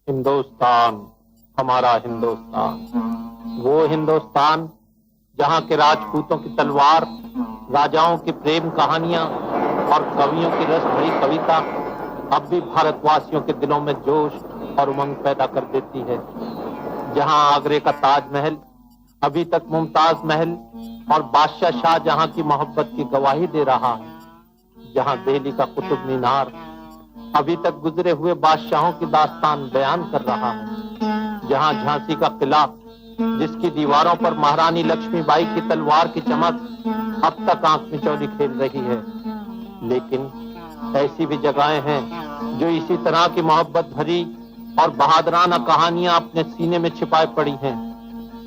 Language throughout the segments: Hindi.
हिंदुस्तान, हमारा हिंदुस्तान, वो हिंदुस्तान जहाँ के राजपूतों की तलवार, राजाओं की प्रेम कहानियां और कवियों की रस भरी कविता अब भी भारतवासियों के दिलों में जोश और उमंग पैदा कर देती है। जहाँ आगरे का ताजमहल अभी तक मुमताज महल और बादशाह शाहजहां की मोहब्बत की गवाही दे रहा है, जहाँ दिल्ली का कुतुब मीनार अभी तक गुजरे हुए बादशाहों की दास्तान बयान कर रहा है, जहाँ झांसी का किला जिसकी दीवारों पर महारानी लक्ष्मीबाई की तलवार की चमक अब तक आंख मिचौली खेल रही है। लेकिन ऐसी भी जगहें हैं जो इसी तरह की मोहब्बत भरी और बहादुराना कहानियां अपने सीने में छिपाए पड़ी हैं,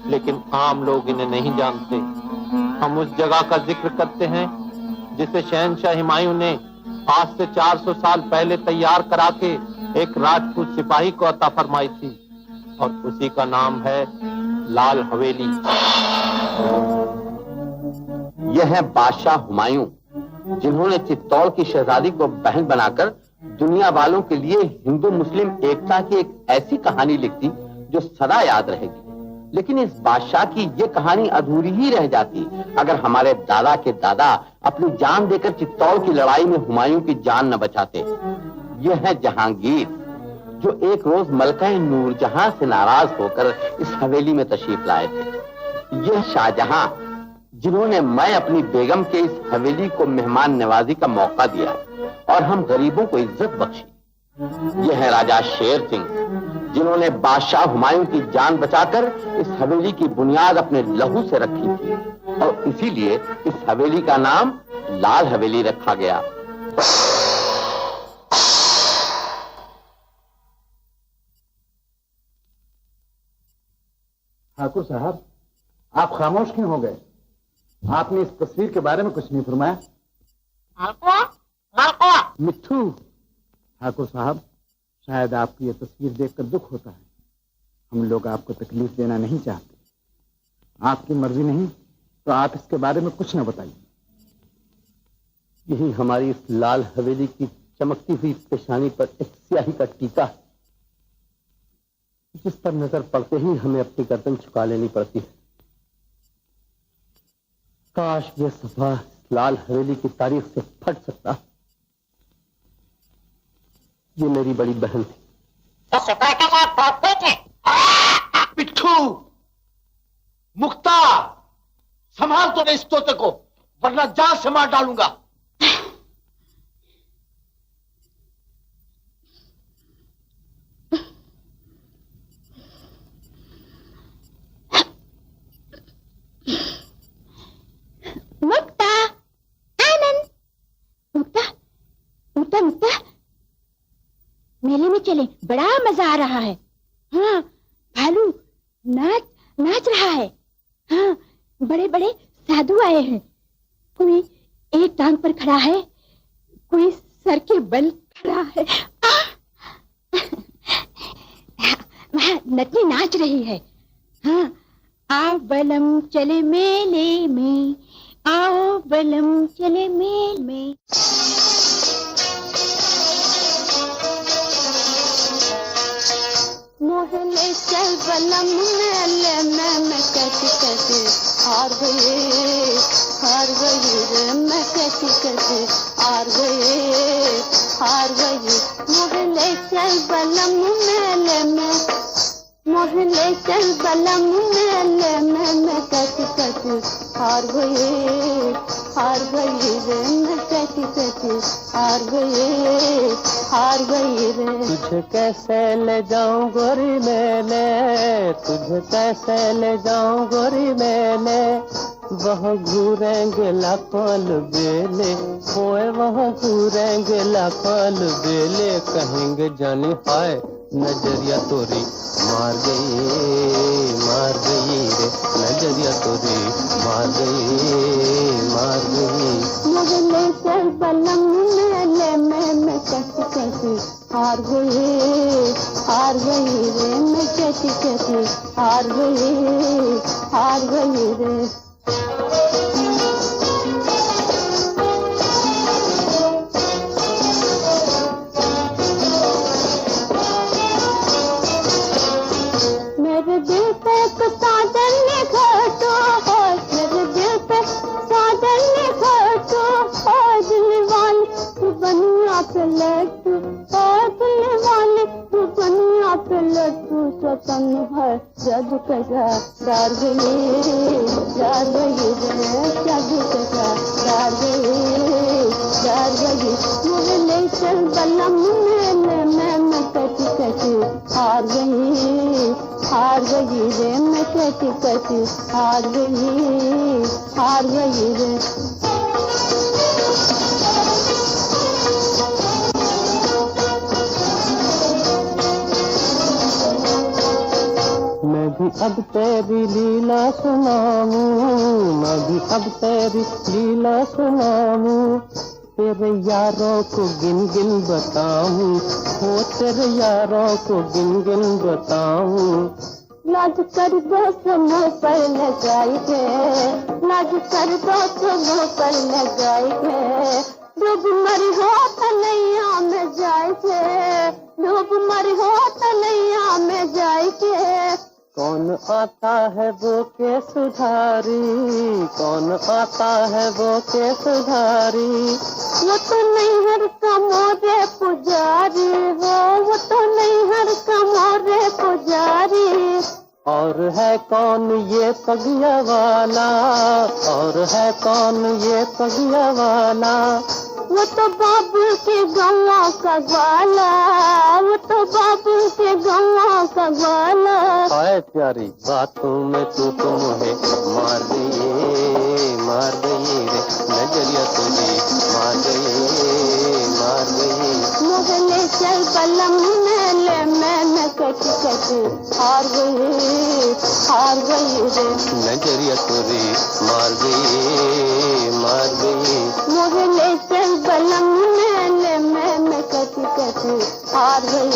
लेकिन आम लोग इन्हें नहीं जानते। हम उस जगह का जिक्र करते हैं जिसे शहंशाह हुमायूं ने आज से 400 साल पहले तैयार करा के एक राजपूत सिपाही को अता फरमाई थी, और उसी का नाम है लाल हवेली। यह है बादशाह हुमायूं, जिन्होंने चित्तौड़ की शहजादी को बहन बनाकर दुनिया वालों के लिए हिंदू मुस्लिम एकता की एक ऐसी कहानी लिखी जो सदा याद रहेगी। लेकिन इस बादशाह की ये कहानी अधूरी ही रह जाती अगर हमारे दादा के दादा अपनी जान देकर चित्तौड़ की लड़ाई में हुमायूं की जान न बचाते। यह है जहांगीर, जो एक रोज मलका नूरजहां से नाराज होकर इस हवेली में तशरीफ लाए थे। यह शाहजहां, जिन्होंने मैं अपनी बेगम के इस हवेली को मेहमान नवाजी का मौका दिया और हम गरीबों को इज्जत बख्शी। यह है राजा शेर सिंह, जिन्होंने बादशाह हुमायूं की जान बचाकर इस हवेली की बुनियाद अपने लहू से रखी थी, और इसीलिए इस हवेली का नाम लाल हवेली रखा गया। ठाकुर साहब, आप खामोश क्यों हो गए? आपने इस तस्वीर के बारे में कुछ नहीं फरमाया। मिट्ठू, ठाकुर साहब, शायद आपकी ये तस्वीर देखकर दुख होता है। हम लोग आपको तकलीफ देना नहीं चाहते। आपकी मर्जी नहीं तो आप इसके बारे में कुछ न बताइए। यही हमारी इस लाल हवेली की चमकती हुई पेशानी पर एक स्याही का टीका है, जिस पर नजर पड़ते ही हमें अपनी गर्दन झुका लेनी पड़ती है। काश ये सफा लाल हवेली की तारीख से फट सकता। ये मेरी बड़ी बहन थी। पिट्ठू, मुख्ता, संभाल तो इस तोते को, वरना जान से मार डालूंगा। मुक्ता, आनंद, मुक्ता, मुक्ता, मुक्ता, मेले में चले, बड़ा मजा आ रहा है। हाँ, भालू नाच रहा है। हाँ, बड़े बड़े साधु आए हैं। कोई एक टांग पर खड़ा है, कोई सर के बल खड़ा है। वहाँ नटनी नाच रही है। हाँ, आओ बलम चले मेले में, आओ बलम चले मेले में। मोहल्ले चल बलम मेले में, मैं कैसे हार गए रे, मैं कैसे हार गए मोहले चल बलम मेले में, मोहले चल बलम मेले में, मैं कैसी कैसी हार गई रे, मैं कैसी कैसी हार गई रे। तुझे कैसे ले जाऊं गोरी मेले, तुझे कैसे ले जाऊं गोरी मेले, वहाँ घूरेंगे लाखों बेले, होए वहाँ घूरेंगे लाखों बेले, कहेंगे जाने हाय नजरिया तोरी मार गई रे, नजरिया तोरी मार गई। मोहले चल बलम मेले में, मैं कैसी कैसी हार गई रे, मैं कैसी कैसी हार गई रे। मेरे दिल पे साजन ने घटो, मेरे दिल पे साजन ने घटो, दिल वाले तू बनिया पे लट्टू, दिल वाले तू बनिया पे लट्टू, स्वतन है जादू कैसा डार गई रे, जादू कैसा डार गई। मुझे ले चल बलम मेले में, मैं कैसी कैसी हार गई रे, मैं कैसी कैसी हार गई रे। मैं भी अब तेरी लीला सुनाऊं, मैं भी अब तेरी लीला सुनाऊं, तेरे यारों को गिन गिन बताऊं, हो तेरे यारों को गिन गिन बताऊं। लाज कर दोस्त मुँह पर लगाई है, लाज कर दोस्त मुँह पर लगाई है, डूब मरी हो तलैया में जाए थे, डूब मरी हो तलैया में जाए थे। कौन आता है वो के सुधारी, कौन आता है वो के सुधारी, वो तो नहीं हर का मोरे पुजारी, वो तो नहीं हर का मोरे पुजारी। और है कौन ये पगिया वाला, और है कौन ये पगिया वाला, वो तो बाबू के गवा का ग्वाला, वो तो बाबू के गवा का ग्वाला। हाय प्यारी बातों में तू तो मुझे मार गई रे, नजरिया तुझे मार गई। मोहले चल बलम मेले में, मैं कैसी कैसी हार गई रे, नजरिया तुझे मार गई। मोहले चल बलम मेले में, मैं कैसी कैसी हार गई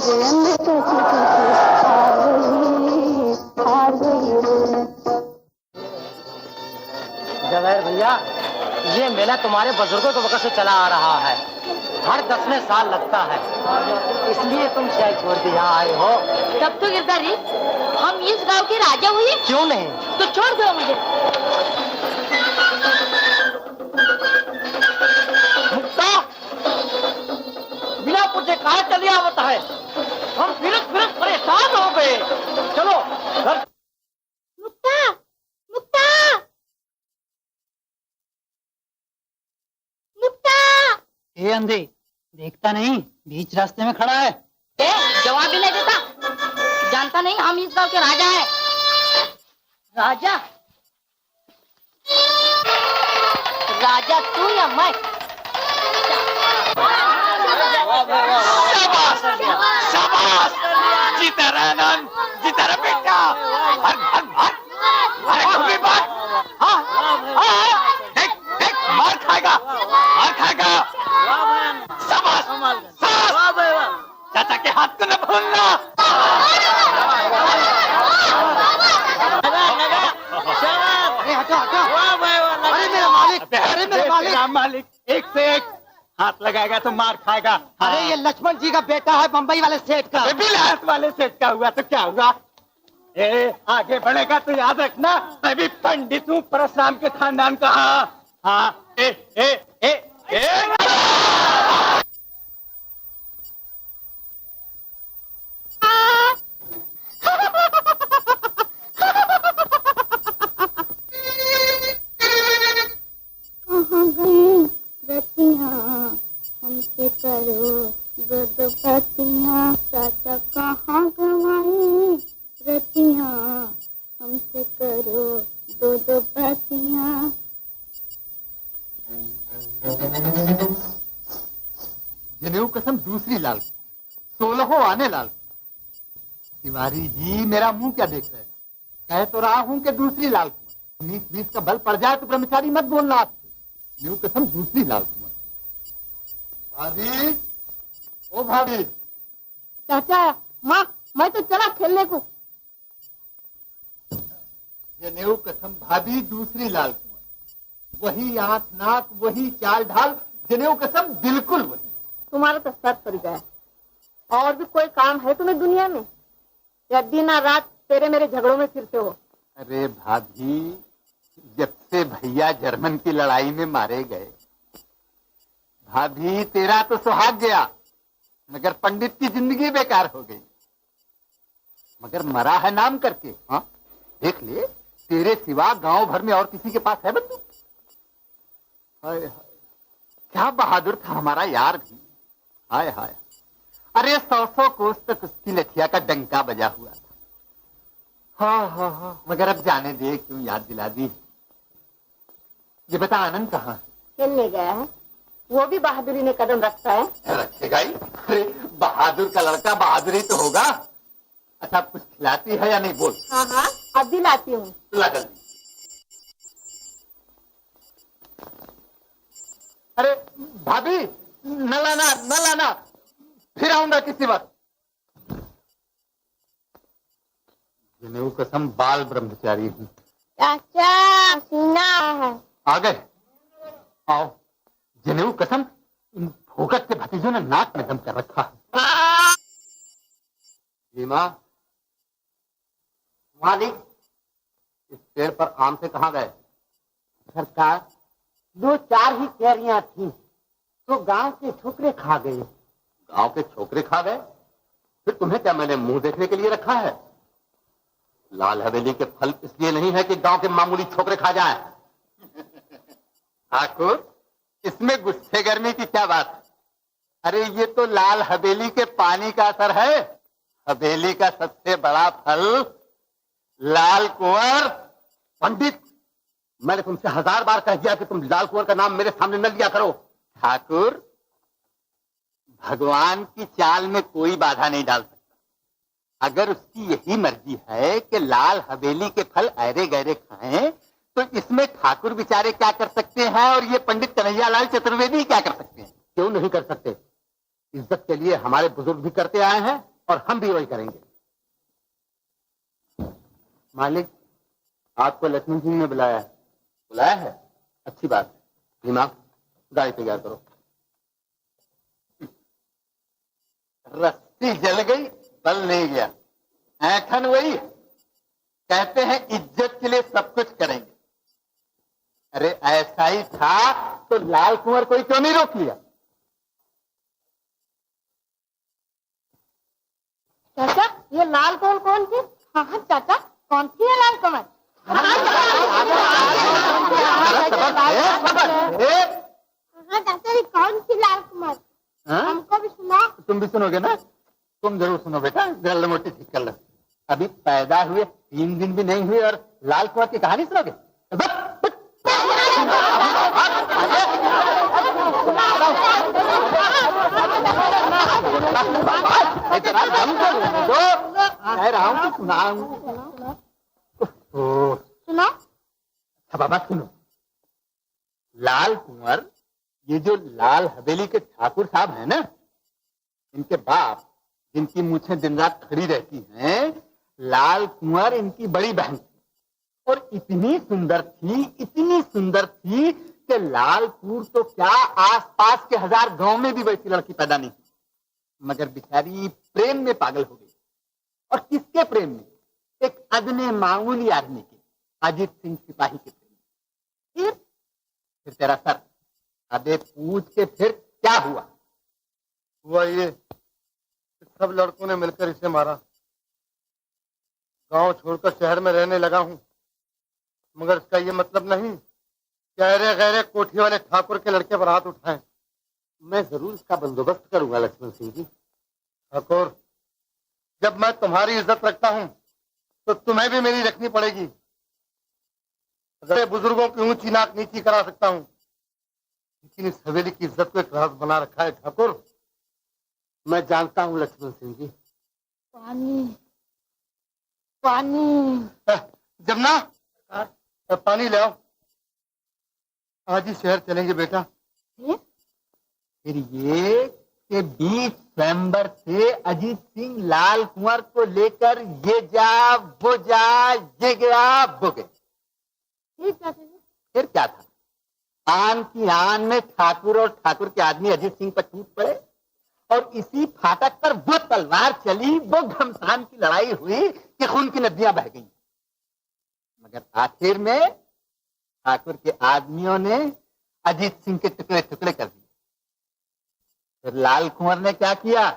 रे, मैं कैसी कैसी हार गई रे। जवाहर भैया, ये मेला तुम्हारे बुजुर्गों के वक्त से चला आ रहा है, हर 10वें साल लगता है, इसलिए तुम शहर छोड़ के यहाँ आए हो। तब तो गिरधारी हम इस गांव के राजा हुए। क्यों नहीं? तो छोड़ दो मुझे। मुक्ता, बिना पूछे कहाँ चले आवता है? हम फिर परेशान हो गए। चलो घर। मुक्ता, मुक्ता, मुक्ता। ये अंधे देखता नहीं, बीच रास्ते में खड़ा है। जवाब भी नहीं देता, जानता नहीं हम इस गांव के राजा हैं। राजा? राजा तू या मैं? शाबाश, जीता रहा नंद, जीता रहा बेटा। अरे कभी बात, देख मार खाएगा। शाबाश, चाचा के हाथ को न भूलना। अरे मेरा मालिक एक से एक हाथ लगाएगा तो मार खाएगा। अरे ये लक्ष्मण जी का बेटा है, बम्बई वाले सेठ का। बिलायत वाले सेठ का हुआ तो क्या हुआ? आगे बढ़ेगा तो याद रखना, मैं भी पंडित हूँ, परशुराम के खानदान का। हाँ, हमसे करो दो दो बातियाँ, चाचा कहाँ गवाई रतियाँ, हमसे करो दो दो बातियाँ। जनेऊ कसम दूसरी लाल, 16 आने लाल। तिवारी जी मेरा मुंह क्या देख रहे हैं? कह तो रहा हूं कि दूसरी लाल कुमार। 19-20 का बल पड़ जाए तो ब्रह्मचारी मत बोलना आपसे। जनेऊ कसम दूसरी लाल कुमार। भाभी, ओ भाभी। चाचा माँ, मैं तो चला खेलने को। जनेऊ कसम भाभी दूसरी लाल कुमार। वही आंख नाक, वही चाल ढाल, जनेऊ कसम बिल्कुल वही। तुम्हारा तो सर पड़ गया। और भी कोई काम है तुम्हें दुनिया में, या दिन रात तेरे मेरे झगड़ों में फिरते हो? अरे भाभी, जब से भैया जर्मन की लड़ाई में मारे गए, भाभी तेरा तो सुहाग गया, मगर पंडित की जिंदगी बेकार हो गई। मगर मरा है नाम करके। हाँ देख ले, तेरे सिवा गांव भर में और किसी के पास है बंधु? हाय हाय, क्या बहादुर था हमारा यार भी। हाय हाय, अरे 100 कोस तक उसकी लठिया का डंका बजा हुआ था। हाँ हाँ हाँ, मगर अब जाने दे, क्यों याद दिला दी। ये बता आनंद कहाँ है? खेलने गया है। वो भी बहादुरी में कदम रखता है। रखेगा ही। अरे बहादुर का लड़का बहादुर ही तो होगा। अच्छा कुछ खिलाती है या नहीं बोल? हाँ हाँ, अब भी लाती हूँ। ला जल्दी। अरे भाभी, न लाना न लाना, फिर आऊंगा किसी वक्त। जनेऊ कसम बाल ब्रह्मचारी हूँ। चाचा सीना है। आ गए, आओ। जनेऊ कसम इन फोकट के भतीजों ने नाक में दम कर रखा है। लीमा, मालिक, इस पेड़ पर आम से कहाँ गए? सरकार, 2-4 ही कैरियां थी तो गांव के छोकरे खा गए। गांव के छोकरे खा गए? फिर तुम्हें क्या मैंने मुंह देखने के लिए रखा है? लाल हवेली के फल इसलिए नहीं है कि गांव के मामूली छोकरे खा जाएं। ठाकुर, इसमें गुस्से गर्मी की क्या बात है? अरे ये तो लाल हवेली के पानी का असर है। हवेली का सबसे बड़ा फल लाल कुंवर। पंडित, मैंने तुमसे 1000 बार कह दिया कि तुम लाल कुंवर का नाम मेरे सामने न लिया करो। ठाकुर, भगवान की चाल में कोई बाधा नहीं डाल सकता। अगर उसकी यही मर्जी है कि लाल हवेली के फल ऐरे गहरे खाएं, तो इसमें ठाकुर बेचारे क्या कर सकते हैं और ये पंडित कन्हैयालाल चतुर्वेदी क्या कर सकते हैं? क्यों नहीं कर सकते? इज्जत के लिए हमारे बुजुर्ग भी करते आए हैं और हम भी वही करेंगे। मालिक, आपको लक्ष्मण जी ने बुलाया है। बुलाया है? अच्छी बात है। दिमाग, गाड़ी तैयार करो। रस्सी जल गई, बल नहीं गया। ऐठन वही, कहते हैं इज्जत के लिए सब कुछ करेंगे। अरे ऐसा ही था तो लाल कुंवर कोई क्यों नहीं रोक लिया? चाचा, ये लाल कमल कौन थी? हाँ हाँ चाचा, कौन थी ये लाल कमल? हाँ चाचा, ये कौन सी लाल कमल? हमको भी सुना। तुम भी सुनोगे ना? तुम जरूर सुनो बेटा, गल मोटी ठीक कर लो। अभी पैदा हुए 3 दिन भी नहीं हुए और लाल कुंवर की कहानी सुनोगे? कह रहा हूँ कि सुनाऊं। सुना? अच्छा बाबा सुनो। लाल कुंवर, ये जो लाल हवेली के ठाकुर साहब हैं ना, इनके बाप, जिनकी मूछें दिन रात खड़ी रहती हैं, लाल कुंवर इनकी बड़ी बहन थी और इतनी सुंदर थी कि लालपुर तो क्या आसपास के 1000 गांव में भी वैसी लड़की पैदा नहीं हुई। मगर बेचारी प्रेम में पागल हो गई। और किसके प्रेम में? एक अदने मामूली आदमी के, अजीत सिंह सिपाही के प्रेम में। फिर तेरा सर, अबे पूछ के फिर क्या हुआ? हुआ ये, सब लड़कों ने मिलकर इसे मारा। गांव छोड़कर शहर में रहने लगा हूं, मगर इसका ये मतलब नहीं कि गहरे गहरे कोठी वाले ठाकुर के लड़के पर हाथ उठाए। मैं मैं जरूर इसका बंदोबस्त करूंगा लक्ष्मण सिंह जी। ठाकुर, जब मैं तुम्हारी इज्जत रखता हूं तो तुम्हें भी मेरी रखनी पड़ेगी। अगर बुजुर्गों की ऊंची नाक नीची करा सकता हूं, लेकिन इस हवेली की इज्जत को एक राज बना रखा है ठाकुर। मैं जानता हूं लक्ष्मण सिंह जी। पानी पानी। जमुना, पानी ले आओ। आज ही शहर चलेंगे बेटा। फिर ये कि 20 नवंबर से अजीत सिंह लाल कुंवर को लेकर ये जा वो जा, ये गया वो गया। फिर क्या था? आन की आन में ठाकुर और ठाकुर के आदमी अजीत सिंह पर टूट पड़े और इसी फाटक पर वो तलवार चली, वो घमसान की लड़ाई हुई कि खून की नदियां बह गई। मगर आखिर में ठाकुर के आदमियों ने अजीत सिंह के टुकड़े टुकड़े कर दिए। फिर लाल कुंवर ने क्या किया?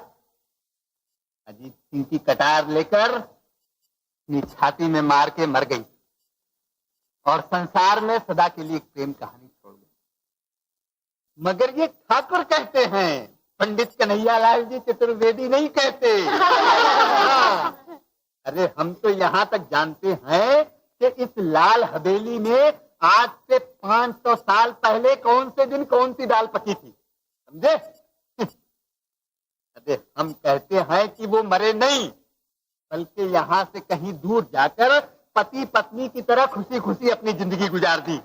अजीत सिंह की कटार लेकर अपनी छाती में मार के मर गई और संसार में सदा के लिए एक प्रेम कहानी छोड़ गई। मगर ये ठाकुर कहते हैं, पंडित कन्हैयालाल जी चतुर्वेदी नहीं कहते। अरे हम तो यहाँ तक जानते हैं कि इस लाल हवेली में आज से 500 साल पहले कौन से दिन कौन सी दाल पकी थी, समझे? अरे हम कहते हैं कि वो मरे नहीं, बल्कि यहाँ से कहीं दूर जाकर पति पत्नी की तरह खुशी खुशी अपनी जिंदगी गुजार दी।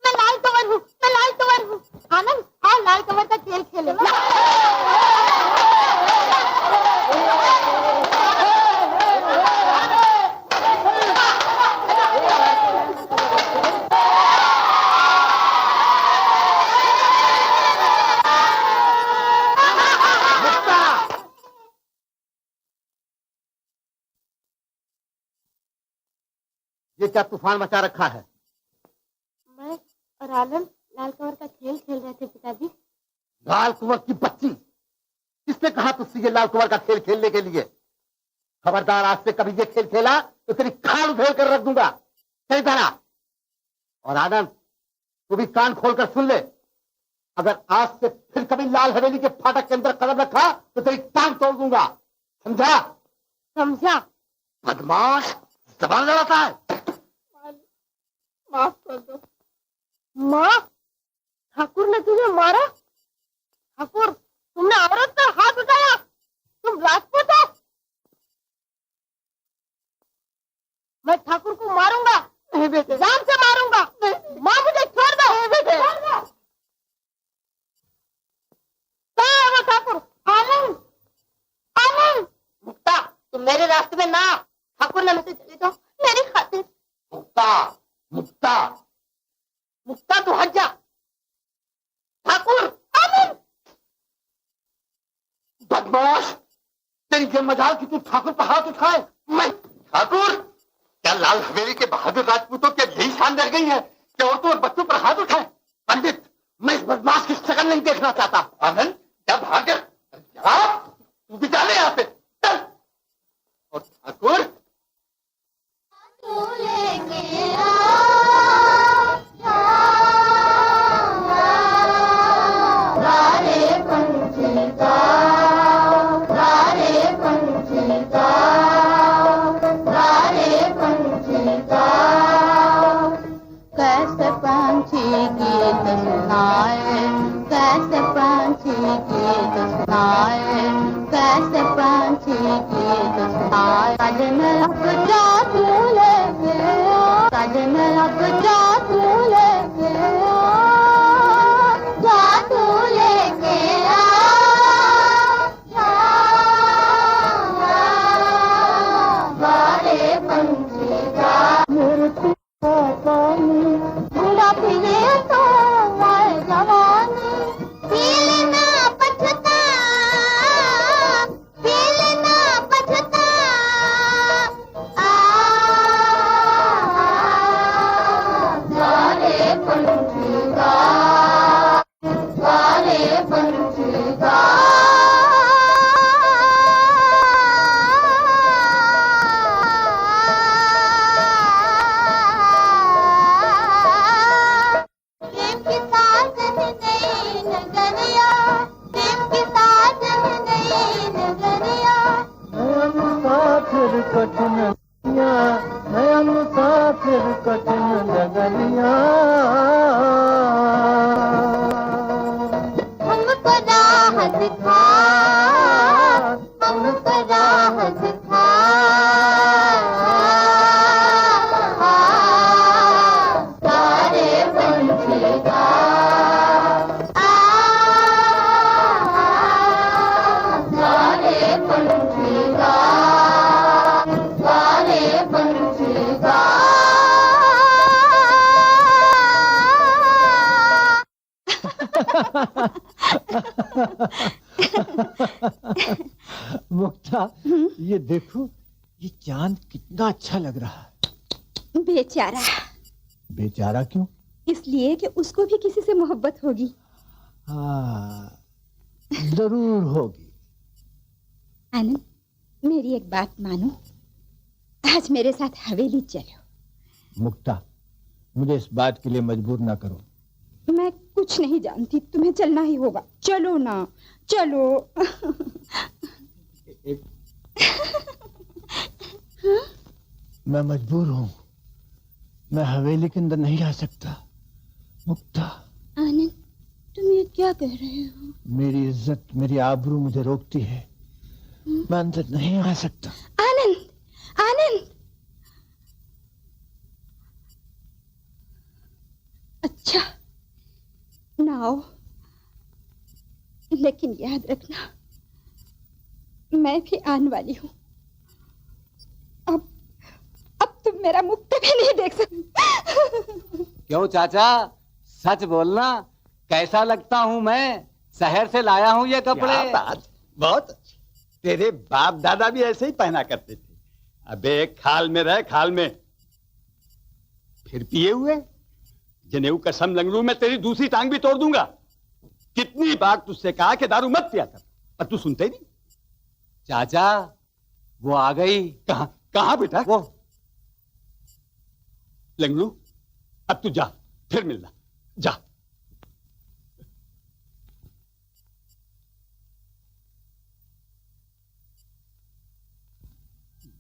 मैं लाल कंवर हूँ, मैं लाल कंवर हूँ। आनंद, आओ लाल कंवर का खेल खेले। ये क्या तूफान मचा रखा है? मैं और आनंद लाल कंवर का खेल खेल रहे थे पिताजी। लाल कुंवर की बच्ची, किसने कहा तुझसे ये लाल कुंवर का खेल खेलने के लिए? खबरदार, आज से कभी ये खेल खेला तो तेरी खाल उधेड़ कर रख दूंगा। सही तरह। और आनंद, तू भी कान खोलकर सुन ले, अगर आज से फिर कभी लाल हवेली के फाटक के अंदर कदम रखा तो तेरी टांग तोड़ दूंगा, समझा? समझा। बदमाश, जबान लड़ाता है। माफ कर दो। माँ, ठाकुर ने तुझे मारा? ठाकुर, तुमने औरत पर हाथ उठाया? तुम राजपूत हो? मैं ठाकुर को मारूंगा। नहीं बेटे, जान से मारूंगा। माँ, मुझे छोड़ दो। नहीं बेटे, वो ठाकुर। आनंद, आनंद। मुक्ता, तुम मेरे रास्ते में ना। ठाकुर ने मुझे चले जाओ मेरी खातिर। मुक्ता, मुक्ता, मुक्ता, तू हट जा। ठाकुर, आनंद। बदमाश, तेरी ये मजाल कि तू ठाकुर पर हाथ उठाए। मैं ठाकुर? क्या लाल हवेली के बहादुर राजपूतों के यही शान रह गई है कि औरतों और बच्चों पर हाथ उठाए? पंडित, मैं इस बदमाश की शक्ल नहीं देखना चाहता। आनंद, क्या भाग्य, तू भी जाने यहाँ से, चल। और ठाकुर, कैसे पंछी गीत सुनाए, कैसे पंछी गीत सुनाए, कैसे पंछी गीत सुनाए। सजन अब जा तू लेके आ, सजन अब जा तू लेके आ, जा तू लेके आ, बारे पंछी जा। मेरे बुरा पीले तो आए जवानी, पीलना पछता, पीलना पछता। आ, कठिन लगनिया हमको राह दिखा, हमको राह दिखा, सारे पंछी गा, सारे पंछी गा, सारे पंछी गा। मुक्ता, ये देखो, ये चांद कितना अच्छा लग रहा है। बेचारा। बेचारा क्यों? इसलिए कि उसको भी किसी से मोहब्बत होगी। हाँ, जरूर होगी। आनंद, मेरी एक बात मानो, आज मेरे साथ हवेली चलो। मुक्ता, मुझे इस बात के लिए मजबूर ना करो। मैं कुछ नहीं जानती, तुम्हें चलना ही होगा। चलो ना, चलो। मैं मजबूर हूँ, मैं हवेली के अंदर नहीं आ सकता। मुक्ता। आनंद, तुम ये क्या कह रहे हो? मेरी इज्जत, मेरी आबरू मुझे रोकती है। मैं अंदर नहीं आ सकता। आनंद, आनंद। अच्छा, ना आओ, लेकिन याद रखना, मैं भी आने वाली हूँ। अब तुम मेरा मुक्ता भी नहीं देख सकते। क्यों चाचा, सच बोलना, कैसा लगता हूँ मैं? शहर से लाया हूँ ये कपड़े। क्या बात, बहुत अच्छे। तेरे बाप दादा भी ऐसे ही पहना करते थे। अबे खाल में रह, खाल में। फिर पिए हुए? जनेऊ कसम लंगड़ू, मैं तेरी दूसरी टांग भी तोड़ दूंगा। कितनी बार तुझसे कहा कि दारू मत पिया कर, पर तू सुनते नहीं। चाचा, वो आ गई। कहां कहां बेटा? वो लंगड़ू, अब तू जा, फिर मिलना, जा।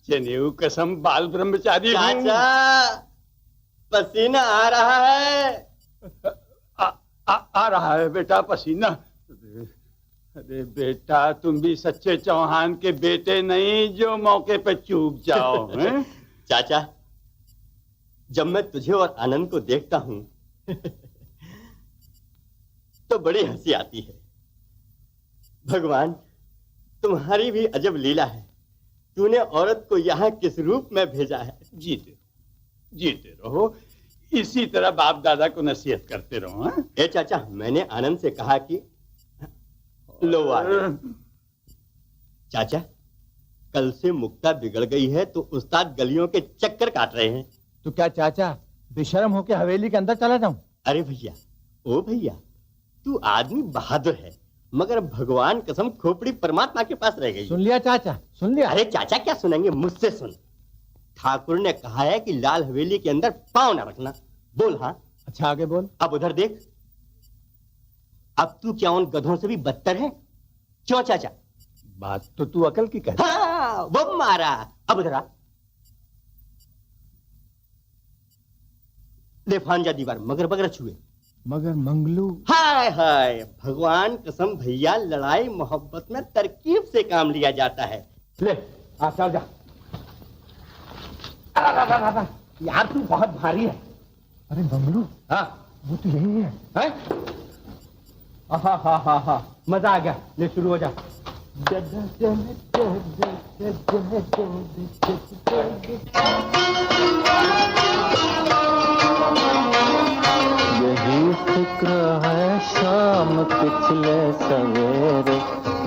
जनेऊ कसम बाल ब्रह्मचारी हूं। चाचा, पसीना आ रहा है। आ रहा है बेटा पसीना। अरे बेटा, तुम भी सच्चे चौहान के बेटे नहीं जो मौके पे चूक जाओ। हैं? चाचा, जब मैं तुझे और आनंद को देखता हूं तो बड़ी हंसी आती है। भगवान, तुम्हारी भी अजब लीला है। तूने औरत को यहाँ किस रूप में भेजा है। जीते रहो, इसी तरह बाप दादा को नसीहत करते रहो। हाँ? ए चाचा, मैंने आनंद से कहा कि लो आ गए। चाचा, कल से मुक्ता बिगड़ गई है तो उस्ताद गलियों के चक्कर काट रहे हैं। तो क्या चाचा, बेशर्म होके हवेली के अंदर चला जाऊं? अरे भैया, ओ भैया, तू आदमी बहादुर है, मगर भगवान कसम खोपड़ी परमात्मा के पास रह गई। सुन लिया चाचा, सुन लिया। अरे चाचा क्या सुनेंगे, मुझसे सुन। ठाकुर ने कहा है कि लाल हवेली के अंदर पांव न रखना। बोल हाँ। अच्छा, आगे बोल। अब उधर देख, अब तू क्या उन गधों से भी बदतर है? क्यों चाचा? बात तो तू अकल की कह। हाँ, वो मारा। अब उधर आ, ले फांजा दीवार, मगर बगर छुए। मगर मंगलू। हाय हाय, भगवान कसम भैया, लड़ाई मोहब्बत में तरकीब से काम लिया जाता है। ले, आ चल जा। यार तू बहुत भारी है। अरे मंगलू, हाँ, वो तो यही है। हाँ, मजा आ गया। ले शुरू हो जा। यही फिक्र है शाम पिछले सवेरे,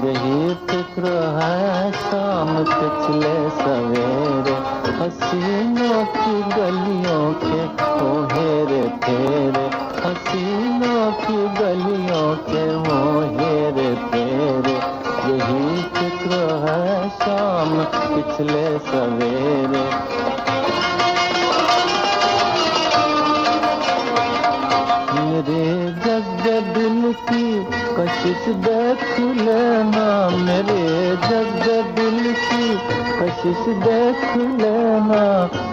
यही फिक्र है शाम पिछले सवेरे, हसीनों की गलियों के वो हेरे फेरे, हसीनों की गलियों के वो हेरे फेरे, यही फिक्र है शाम पिछले सवेरे। मेरे जज्बे दिल की कशिश देख लेना, मेरे जज्बे दिल की कशिश देख लेना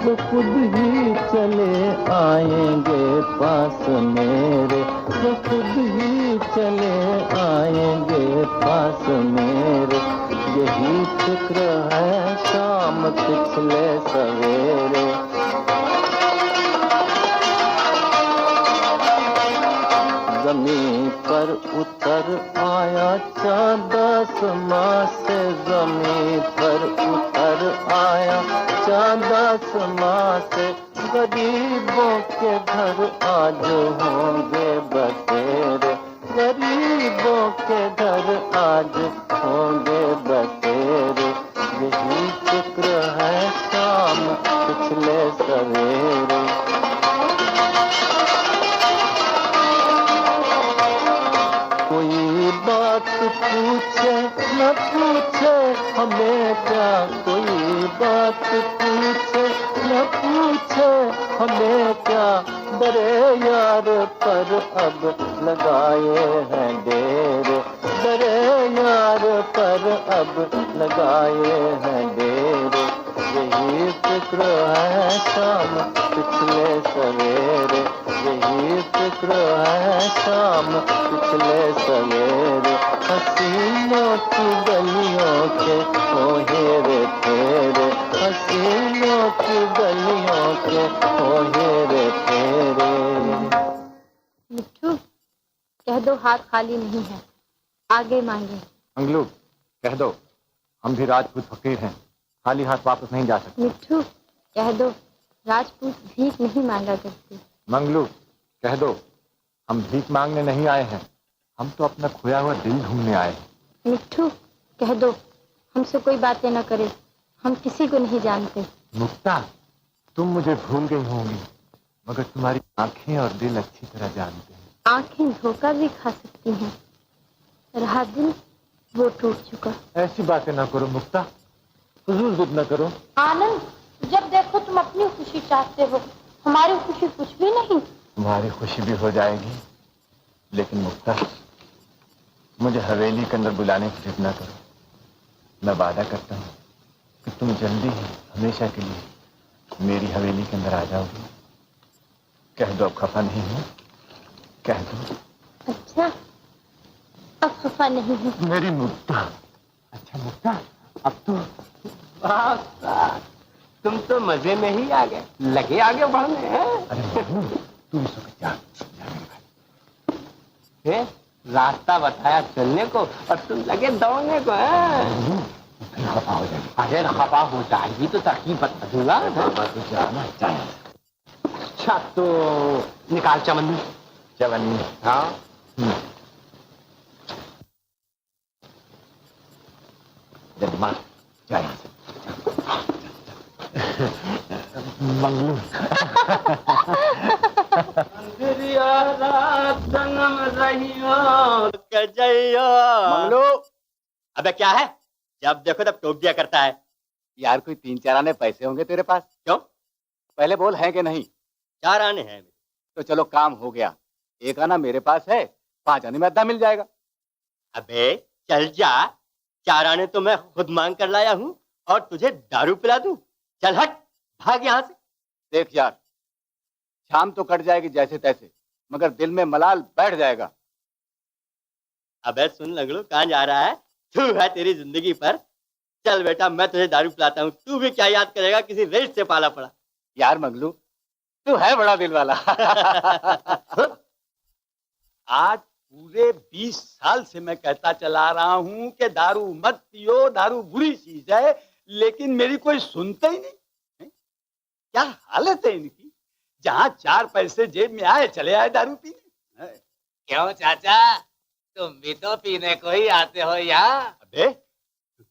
तो खुद ही चले आएंगे पास मेरे, तो खुद ही चले आएंगे पास मेरे। यही फिक्र है शाम पिछले सवेरे। ज़मीं पर उतर आया चाँद आसमां से, ज़मीं पर उतर आया चाँद आसमां से। गरीबों के घर आज होंगे बसेरे, गरीबों के घर आज होंगे बसेरे। यही फिक्र है शाम पिछले सवेरे। कोई बात पूछे न पूछे हमें क्या, कोई बात पूछे न पूछे हमें क्या। बड़े यार पर अब लगाए हैं डेरे, बड़े यार पर अब लगाए हैं डेरे। यही फिक्र है शाम पिछले सवेरे, यही फिक्र है शाम पिछले सवेरे। हसीनों की गलियों के ओ हेरे फेरे, हसीनों की गलियों के ओ हेरे फेरे। मिट्ठू, कह दो हाथ खाली नहीं है, आगे मांगे। मंगलू, कह दो हम भी राजपूत फकीर हैं, खाली हाथ वापस नहीं जा सकते। मिट्ठू, कह दो राजपूत भीख नहीं मांगा करते। मंगलू, कह दो हम भीख मांगने नहीं आए हैं, हम तो अपना खोया हुआ दिल ढूंढने आए हैं। मिट्ठू, कह दो हमसे कोई बातें न करे, हम किसी को नहीं जानते। मुक्ता, तुम मुझे भूल गई होंगी, मगर तुम्हारी आंखें और दिल अच्छी तरह जानते हैं। आंखें धोखा भी खा सकती हैं, रहा दिल वो टूट चुका। ऐसी बातें ना करो मुक्ता, फजूल जिद न करो। आनंद, जब देखो तुम अपनी खुशी चाहते हो, हमारी खुशी कुछ भी नहीं। तुम्हारी खुशी भी हो जाएगी, लेकिन मुक्ता मुझे हवेली के अंदर बुलाने की जिद न करो। मैं वादा करता हूँ कि तुम जल्दी ही हमेशा के लिए मेरी हवेली के अंदर आ जाओगी। कह दो अब खफा नहीं हो, कह दो। अच्छा, अब खफा नहीं है मेरी मुक्ता। अच्छा मुक्ता, अब तो तुम तो मजे में ही आ गए, लगे आगे बढ़ने हैं। अरे तू भी सो जा। रास्ता बताया चलने को और तुम लगे दौड़ने को। खफा हो जाएगी। अरे खफा हो जाएगी तो तरकीब बता दूंगा। अच्छा तो निकाल चवन्नी। चवन्नी? हाँ। जब मार जा यहाँ से। मंगलू मंगलू, अबे क्या है, जब देखो तब टोक दिया करता है। यार कोई 3-4 आने पैसे होंगे तेरे पास? क्यों? पहले बोल है कि नहीं? 4 आने हैं। तो चलो काम हो गया, 1 आना मेरे पास है, 5 आने में आधा मिल जाएगा। अबे चल जा, 4 आने तो मैं खुद मांग कर लाया हूँ और तुझे दारू पिला दूं। चल हट, भाग यहाँ से। देख यार, शाम तो कट जाएगी जैसे तैसे, मगर दिल में मलाल बैठ जाएगा। अबे सुन लगड़ू, कहाँ जा रहा है? तू है तेरी जिंदगी पर। चल बेटा, मैं तुझे दारू पिलाता हूँ, तू भी क्या याद करेगा, किसी रेस से पाला पड़ा। यार मंगलू, तू है बड़ा दिल वाला। आज पूरे 20 साल से मैं कहता चला रहा हूँ कि दारू मत पियो, दारू बुरी चीज है, लेकिन मेरी कोई सुनता ही नहीं। क्या हालत है इनकी, जहाँ 4 पैसे जेब में आए चले आए दारू पीने। क्यों चाचा, तुम भी तो पीने को ही आते हो यहाँ? अबे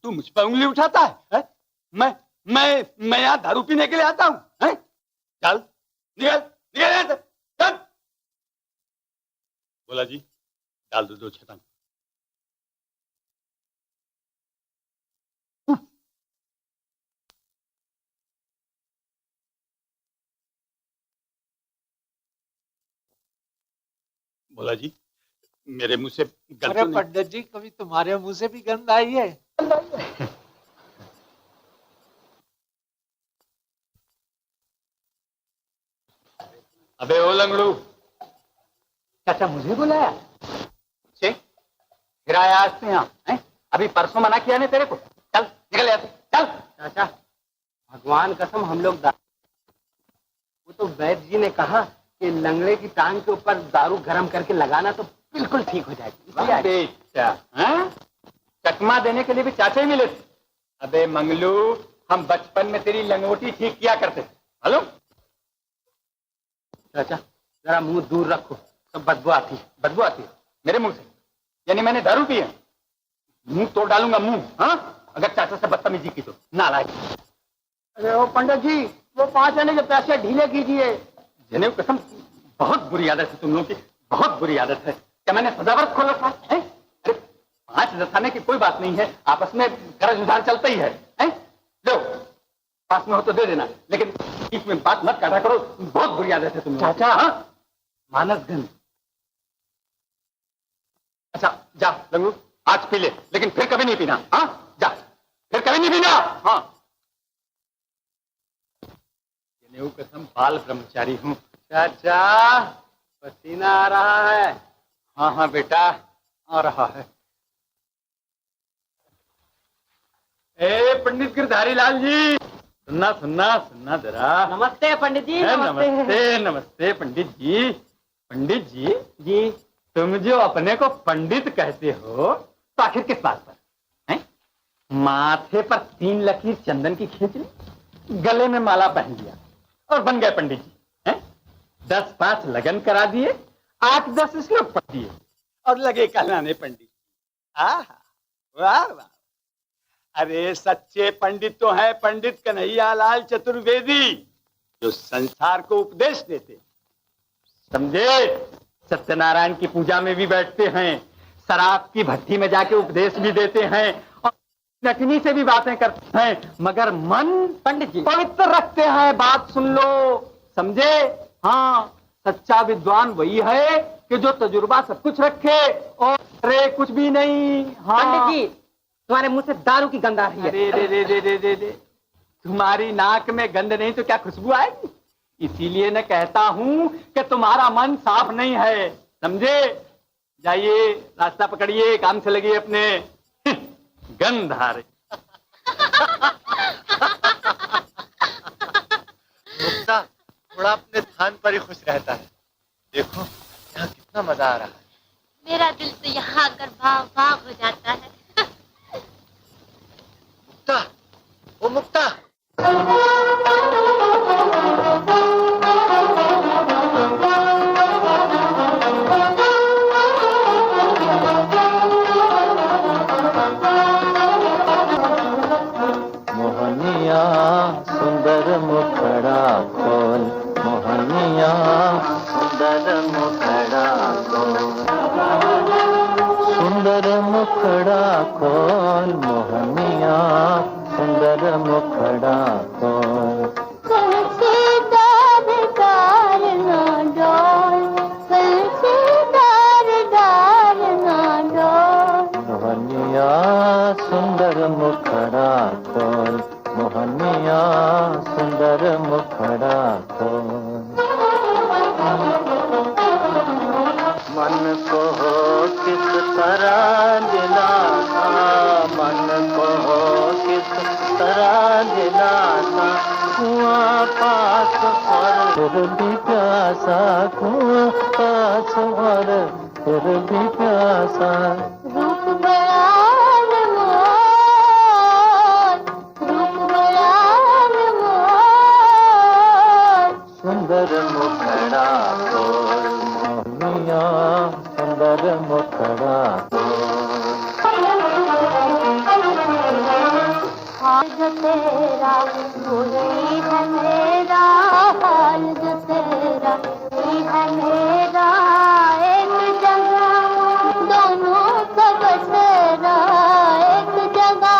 तू मुझ पर उंगली उठाता है? मैं यहाँ दारू पीने के लिए आता हूँ? चल निकल निकल यहाँ से, चल। बोला जी, डाल दो 2 छटांग। बोला जी, मेरे मुंह से गंध। अरे पंडित जी, कभी तुम्हारे मुंह से भी गंध आई है? अबे ओ लंगड़ू, चाचा मुझे बुलाया? छे, फिर आया आज से यहाँ, हैं? अभी परसों मना किया ने तेरे को। चल निकल यहाँ से, चल। चाचा भगवान कसम हम लोग वो तो वैद्य जी ने कहा कि लंगड़े की टांग के ऊपर दारू गरम करके लगाना तो बिल्कुल ठीक हो जाएगी। बेटा, हैं? चकमा देने के लिए भी चाचा ही मिले थे। अबे मंगलू, हम बचपन में तेरी लंगोटी ठीक किया करते थे। हेलो चाचा जरा मुंह दूर रखो, तो बदबू आती है। बदबू आती है मेरे मुंह से? यानी मैंने दारू पी है? मुंह तोड़ डालूंगा मुंह, हाँ? अगर चाचा से बदतमीजी की तो। नालायक। अरे ओ पंडित जी, वो 5 आने के पैसे ढीले कीजिए। जनेऊ कसम, बहुत बुरी आदत है तुम लोगों की, बहुत बुरी आदत है। क्या मैंने सजावट खोल रखा है? अरे 5 दसाने की कोई बात नहीं है, आपस में कर्ज उधार चलता ही है। लो पास में हो तो दे देना, लेकिन बीच में बात मत काटा करो, बहुत बुरी आदत है तुम लोगों की। चाचा, हाँ? मानसगंज। अच्छा जा लंगू, आज पी ले, लेकिन फिर कभी नहीं पीना। हाँ जा, फिर कभी नहीं पीना। हाँ जनेऊ कसम, बाल ब्रह्मचारी हूँ। चाचा पसीना आ रहा है। हाँ हाँ बेटा, आ रहा है। ए पंडित गिरधारी लाल जी, सुनना सुनना सुनना जरा। नमस्ते पंडित जी। नमस्ते नमस्ते पंडित जी। पंडित जी जी, तुम जो अपने को पंडित कहते हो तो आखिर किस बात पर हैं? माथे पर 3 लकीर चंदन की खींच ली, गले में माला पहन लिया और बन गए पंडित जी। हैं? 10-5 लगन करा दिए, 8-10 श्लोक पढ़ दिए और लगे कहलाने पंडित। वाह वाह। अरे सच्चे पंडित तो है पंडित कन्हैयालाल चतुर्वेदी, जो संसार को उपदेश देते। समझे? सत्यनारायण की पूजा में भी बैठते हैं, शराब की भट्टी में जाके उपदेश भी देते हैं और नटनी से भी बातें करते हैं, मगर मन पंडित जी पवित्र रखते हैं। बात सुन लो, समझे? हाँ, सच्चा विद्वान वही है कि जो तजुर्बा सब कुछ रखे और अरे कुछ भी नहीं। हाँ पंडित जी, तुम्हारे मुंह से दारू की गंध आ रही है। दे। तुम्हारी नाक में गंध नहीं तो क्या खुशबू आएगी? इसीलिए मैं कहता हूँ कि तुम्हारा मन साफ नहीं है, समझे? जाइए, रास्ता पकड़िए, काम से लगिए अपने। गंध आ रही। मुक्ता थोड़ा अपने स्थान पर ही खुश रहता है। देखो यहाँ कितना मजा आ रहा है। मेरा दिल तो यहाँ आकर भाव भाव हो जाता है। मुक्ता, ओ मुक्ता। मोहनिया सुंदर मुखड़ा खोल, मोहनिया सुंदर मुखड़ा खोल, सुंदर मुखड़ा खोल, मोहनिया सुंदर मुखड़ा खोल। मोहनिया सुंदर मुखड़ा खोल, मोहनिया सुंदर मुखड़ा खोल। मन को हो किस तरह दिलासा, मन को हो किस तरह दिलासा, कुआं पास और फिर भी प्यासा, कुआं पास और फिर भी प्यासा। रूप बड़ा अनमोल, रूप बड़ा अनमोल। सुंदर मुखड़ा खोल, मोहनिया सुंदर मुखड़ा हाल जो तेरा वही है मेरा, हाल जो तेरा वही है मेरा। एक जगह दोनों का बसेरा, एक जगह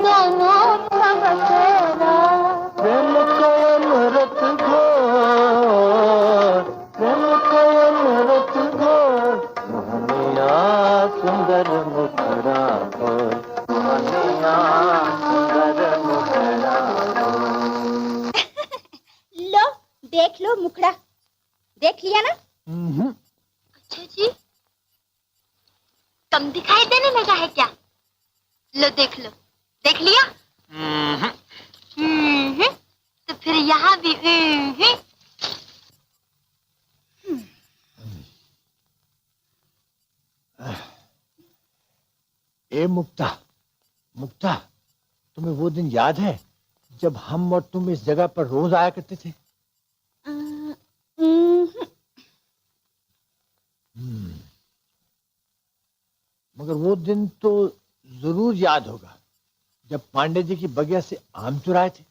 दोनों का बसेरा। प्रेम को अमृत घोर, प्रेम को अमृत घोर, मोहनिया सुंदर मुखड़ा खोल, मोहनिया सुंदर मुखड़ा खोल। लो देख लो मुखड़ा, देख लिया ना? अच्छा जी, कम दिखाई देने लगा है क्या? लो, देख लिया? तो फिर यहाँ भी ए मुक्ता, मुक्ता, तुम्हें वो दिन याद है जब हम और तुम इस जगह पर रोज आया करते थे? मगर वो दिन तो जरूर याद होगा जब पांडे जी की बगिया से आम चुराए थे।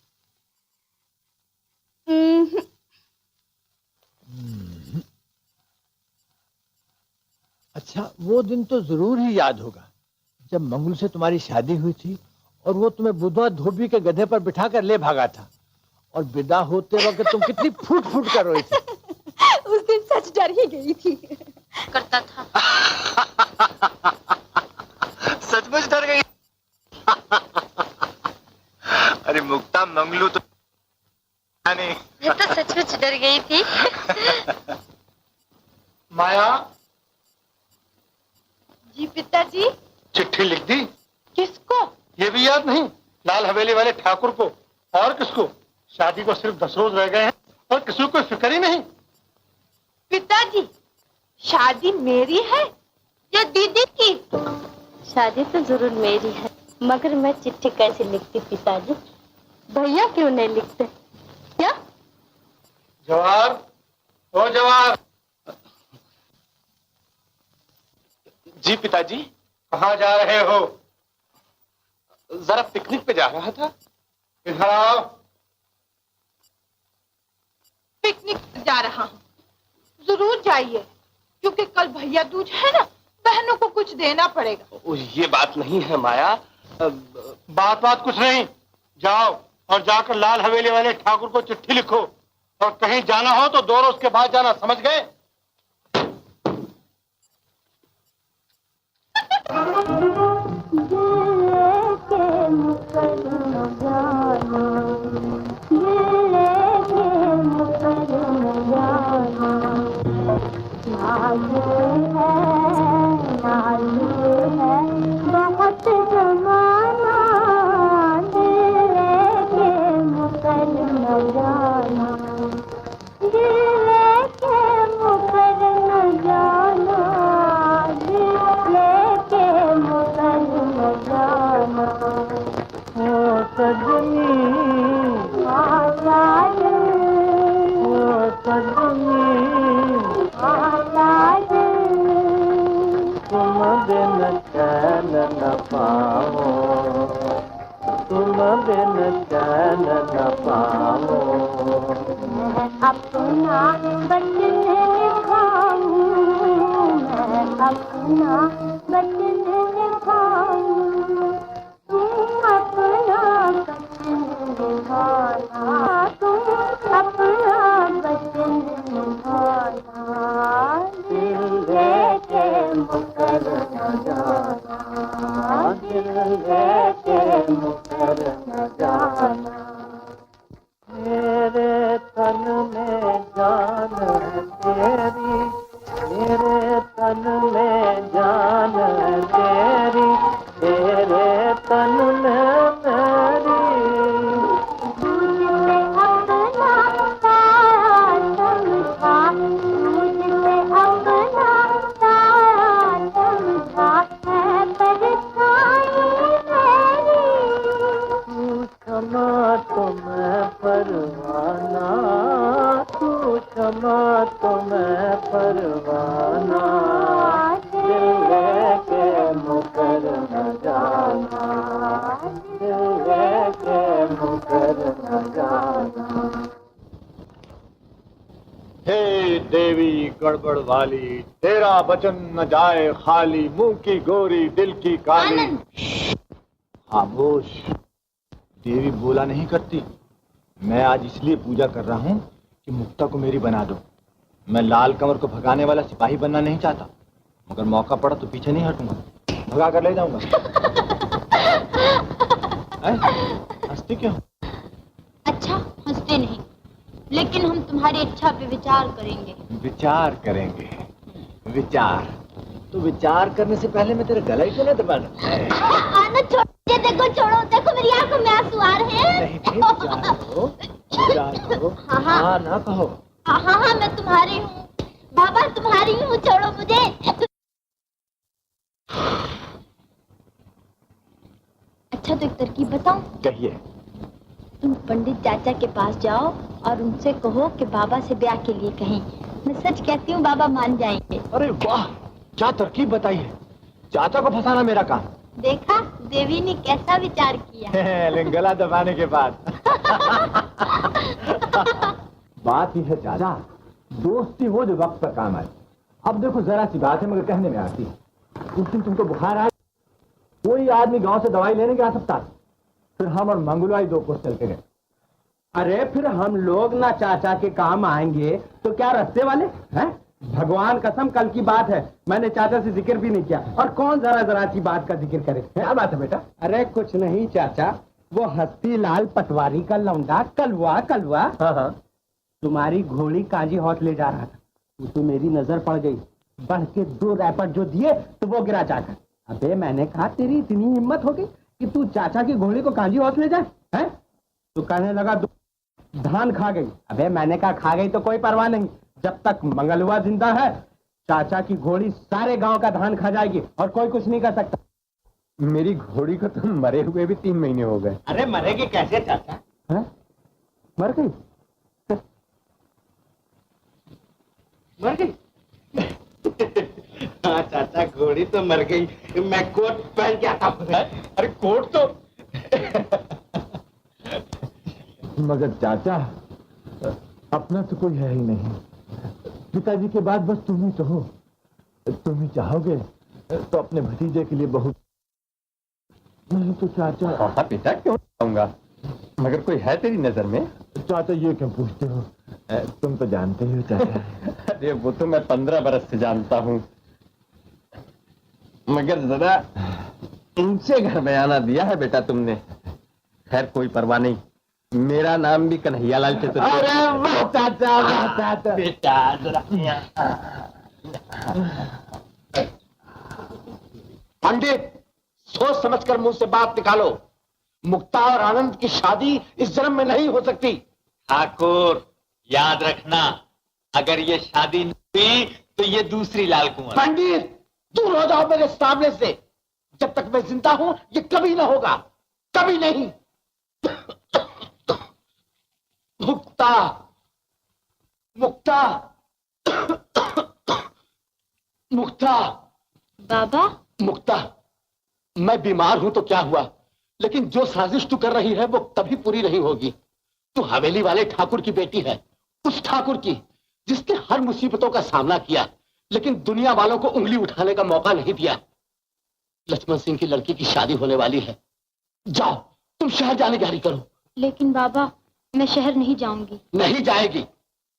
अच्छा, वो दिन तो जरूर ही याद होगा जब मंगलू से तुम्हारी शादी हुई थी और वो तुम्हें बुधवा धोबी के गधे पर बिठाकर ले भागा था और विदा होते वक्त तुम कितनी फूट फूट कर रोई थी। उस दिन सच डर ही गई थी। करता था। सचमुच डर गई? अरे मुक्ता, मंगलू तो नहीं। मैं तो सचमुच डर गई थी। माया, जी पिताजी। चिट्ठी लिख दी? किसको? ये भी याद नहीं? लाल हवेली वाले ठाकुर को। और किसको? शादी को सिर्फ 10 रोज रह गए हैं और किसी को कोई फिक्र ही नहीं। पिताजी, शादी मेरी है या दीदी की? शादी तो जरूर मेरी है, मगर मैं चिट्ठी कैसे लिखती पिताजी? भैया क्यों नहीं लिखते? क्या? जवाहर, ओ जवाहर। जी पिताजी। कहाँ जा रहे हो? जरा पिकनिक पे जा रहा था। इधर आओ। पिकनिक जा रहा हूँ। जरूर जाइए, क्योंकि कल भैया दूज है ना, बहनों को कुछ देना पड़ेगा। ये बात नहीं है माया। बात कुछ नहीं। जाओ और जाकर लाल हवेली वाले ठाकुर को चिट्ठी लिखो और कहीं जाना हो तो 2 रोज के बाद जाना, समझ गए? गड़बड़ वाली, तेरा वचन न जाए खाली, मुंह की गोरी दिल की काली। खामोश, देवी बोला नहीं करती। मैं आज इसलिए पूजा कर रहा हूँ कि मुक्ता को मेरी बना दो। मैं लाल कंवर को भगाने वाला सिपाही बनना नहीं चाहता, मगर मौका पड़ा तो पीछे नहीं हटूंगा, भगा कर ले जाऊंगा। हंसती क्यों? अच्छा, हंसते नहीं, लेकिन हम तुम्हारी इच्छा पे विचार करेंगे। विचार करेंगे? विचार? तो विचार करने से पहले मैं तेरा गला ही तो नहीं दबाना। आनंद छोड़, देखो छोड़ो, देखो मेरी आंखों में आंसू आ रहे हैं। नहीं, विचार करो। हाँ ना कहो। हाँ, मैं तुम्हारी हूँ बाबा, तुम्हारी हूँ, छोड़ो मुझे। अच्छा तो एक तरकीब बताऊं? कहिए। तुम पंडित चाचा के पास जाओ और उनसे कहो कि बाबा से ब्याह के लिए कहें। मैं सच कहती हूँ, बाबा मान जाएंगे। अरे वाह, क्या तरकीब बताई है। चाचा को फंसाना मेरा काम। देखा देवी ने कैसा विचार किया। गला दबाने के बाद। बात ही है चाचा, दोस्ती हो जो वक्त पर काम आए। अब देखो जरा सी बात है मगर कहने में आती है। उस दिन तुमको बुखार आया, कोई आदमी गांव से दवाई लेने के आ सकता, फिर हम और मंगलवाई 2 कोस चल के गए। अरे फिर हम लोग ना चाचा के काम आएंगे तो क्या रास्ते वाले हैं? भगवान कसम, कल की बात है, मैंने चाचा से जिक्र भी नहीं किया। और कौन जरा सी बात का जिक्र करे? क्या बात है बेटा? अरे कुछ नहीं चाचा, वो हस्ती लाल पटवारी का लौंडा कलवा हाँ। तुम्हारी घोड़ी कांजी हौत ले जा रहा था। वो तो मेरी नजर पड़ गई, बढ़ के 2 रैपट जो दिए तो वो गिरा जाकर। अबे मैंने कहा तेरी इतनी हिम्मत हो गई कि तू चाचा की घोड़ी को कांजी हौत ले जाए हैं? तो कहने लगा धान खा गई। अबे मैंने कहा खा गई तो कोई परवाह नहीं, जब तक मंगलवा जिंदा है चाचा की घोड़ी सारे गांव का धान खा जाएगी और कोई कुछ नहीं कर सकता। मेरी घोड़ी को तो मरे हुए भी 3 महीने हो गए। अरे मरेगी कैसे चाचा? है? मर गई? मर गई? हाँ चाचा, घोड़ी तो मर गई, मैं कोट पहन के आता हूँ। अरे कोट तो मगर चाचा अपना तो कोई है ही नहीं। पिताजी के बाद बस तुम ही तो हो। तुम ही चाहोगे तो अपने भतीजे के लिए बहुत। नहीं तो चाचा। हाँ बेटा, क्यों चाहूंगा, मगर कोई है तेरी नजर में? चाचा ये क्यों पूछते हो, तुम तो जानते ही हो चाचा। अरे वो तो मैं 15 बरस से जानता हूँ, मगर जरा ऊंचे घर बयाना दिया है बेटा तुमने। खैर कोई परवाह नहीं, मेरा नाम भी कन्हैयालाल चतुर्वेदी। अरे वाह चाचा, वाह चाचा। बेटा जरा पंडित, सोच समझकर मुंह से बात निकालो। मुक्ता और आनंद की शादी इस जन्म में नहीं हो सकती। ठाकुर याद रखना, अगर ये शादी नहीं हुई तो ये दूसरी लाल कुंवर। पंडित दूर हो जाओ मेरे सामने से। जब तक मैं जिंदा हूं ये कभी ना होगा, कभी नहीं। मुक्ता, मुक्ता, मुक्ता। बाबा। मुक्ता, मैं बीमार हूं तो क्या हुआ, लेकिन जो साजिश तू कर रही है वो कभी पूरी नहीं होगी। तू हवेली वाले ठाकुर की बेटी है, उस ठाकुर की जिसने हर मुसीबतों का सामना किया लेकिन दुनिया वालों को उंगली उठाने का मौका नहीं दिया। लक्ष्मण सिंह की लड़की की शादी होने वाली है, जाओ तुम शहर जाने की तैयारी करो। लेकिन बाबा मैं शहर नहीं जाऊंगी। नहीं जाएगी,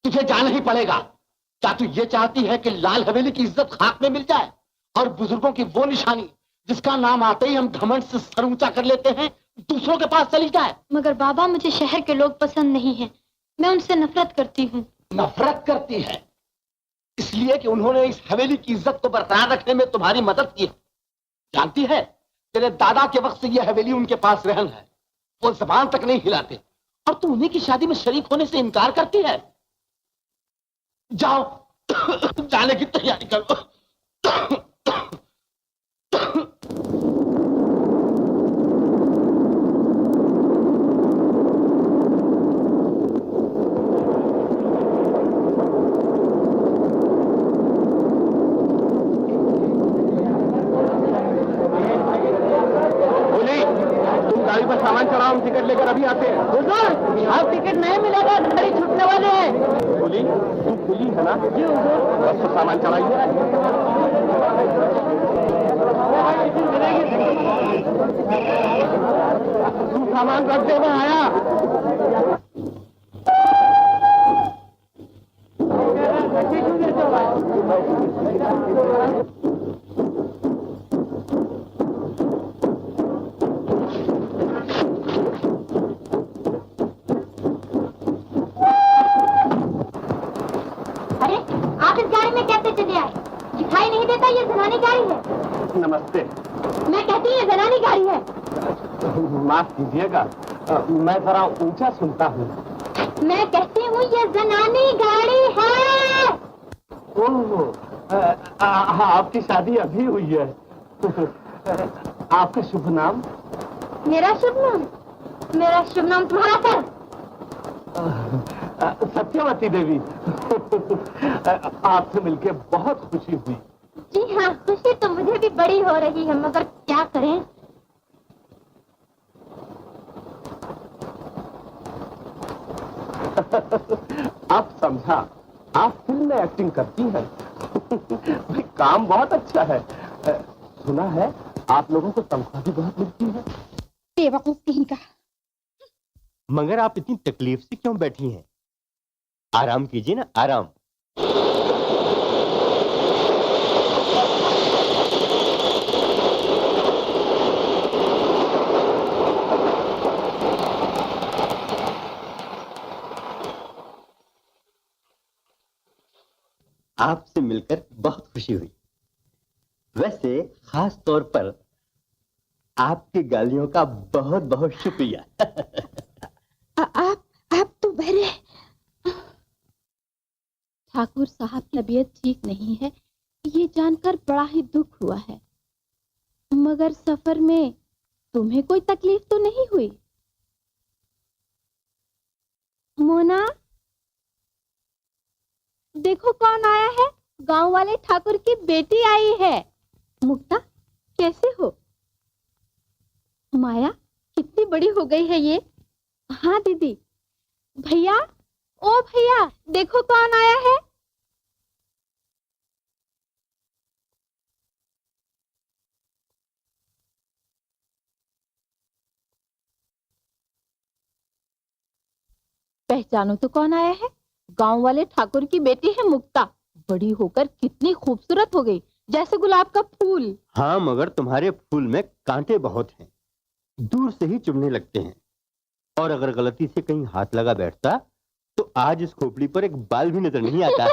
तुझे जाना ही पड़ेगा। क्या तू ये चाहती है कि लाल हवेली की इज्जत खाक में मिल जाए और बुजुर्गों की वो निशानी जिसका नाम आते ही हम घमंड से सर ऊंचा कर लेते हैं दूसरों के पास चली जाए? मगर बाबा मुझे शहर के लोग पसंद नहीं हैं, मैं उनसे नफरत करती हूँ। नफरत करती है इसलिए कि उन्होंने इस हवेली की इज्जत को बरकरार रखने में तुम्हारी मदद की। जानती है तेरे दादा के वक्त से यह हवेली उनके पास रहन है, वो जबान तक नहीं हिलाते और तू उन्हीं की शादी में शरीक होने से इनकार करती है। जाओ जाने की तैयारी करो। सामान चढ़ाओ, हम टिकट लेकर अभी आते हैं। हुजूर, आप टिकट नहीं मिलेगा, गाड़ी छूटने वाले हैं। बोली तू खुली है ना? जी हुजूर। बस तो सामान चढ़ाइए। तू सामान रख दे, मैं आया। इस गाड़ी में कैसे चले आए? दिखाई नहीं देता ये जनानी गाड़ी है? नमस्ते। मैं कहती हूँ ये जनानी गाड़ी है। माफ कीजिएगा, मैं जरा ऊंचा सुनता हूँ। मैं कहती हूँ ये जनानी गाड़ी है। ओह, आपकी शादी अभी हुई है। आपका शुभ नाम? मेरा शुभ नाम? मेरा शुभ नाम तुम्हारा सर। सत्यवती देवी। आपसे मिलके बहुत खुशी हुई। जी हाँ, खुशी तो मुझे भी बड़ी हो रही है, मगर क्या करें? आप समझा, आप फिल्म में एक्टिंग करती हैं। भाई काम बहुत अच्छा है। सुना है आप लोगों को तनख्वाह भी बहुत मिलती है। बेवकूफ कहीं का। मगर आप इतनी तकलीफ से क्यों बैठी हैं? आराम कीजिए ना, आराम। आपसे मिलकर बहुत खुशी हुई। वैसे खास तौर पर आपकी गालियों का बहुत बहुत शुक्रिया। आप तो बहरे। ठाकुर साहब की तबीयत ठीक नहीं है, ये जानकर बड़ा ही दुख हुआ है। मगर सफर में तुम्हें कोई तकलीफ तो नहीं हुई? मोना, देखो कौन आया है। गांव वाले ठाकुर की बेटी आई है। मुक्ता, कैसे हो? माया, कितनी बड़ी हो गई है ये। हाँ दीदी। भैया, ओ भैया, देखो कौन आया है। पहचानो तो कौन आया है? गांव वाले ठाकुर की बेटी है मुक्ता। बड़ी होकर कितनी खूबसूरत हो गई, जैसे गुलाब का फूल। हाँ, मगर तुम्हारे फूल में कांटे बहुत हैं, दूर से ही चुभने लगते हैं। और अगर गलती से कहीं हाथ लगा बैठता तो आज इस खोपड़ी पर एक बाल भी नजर नहीं आता।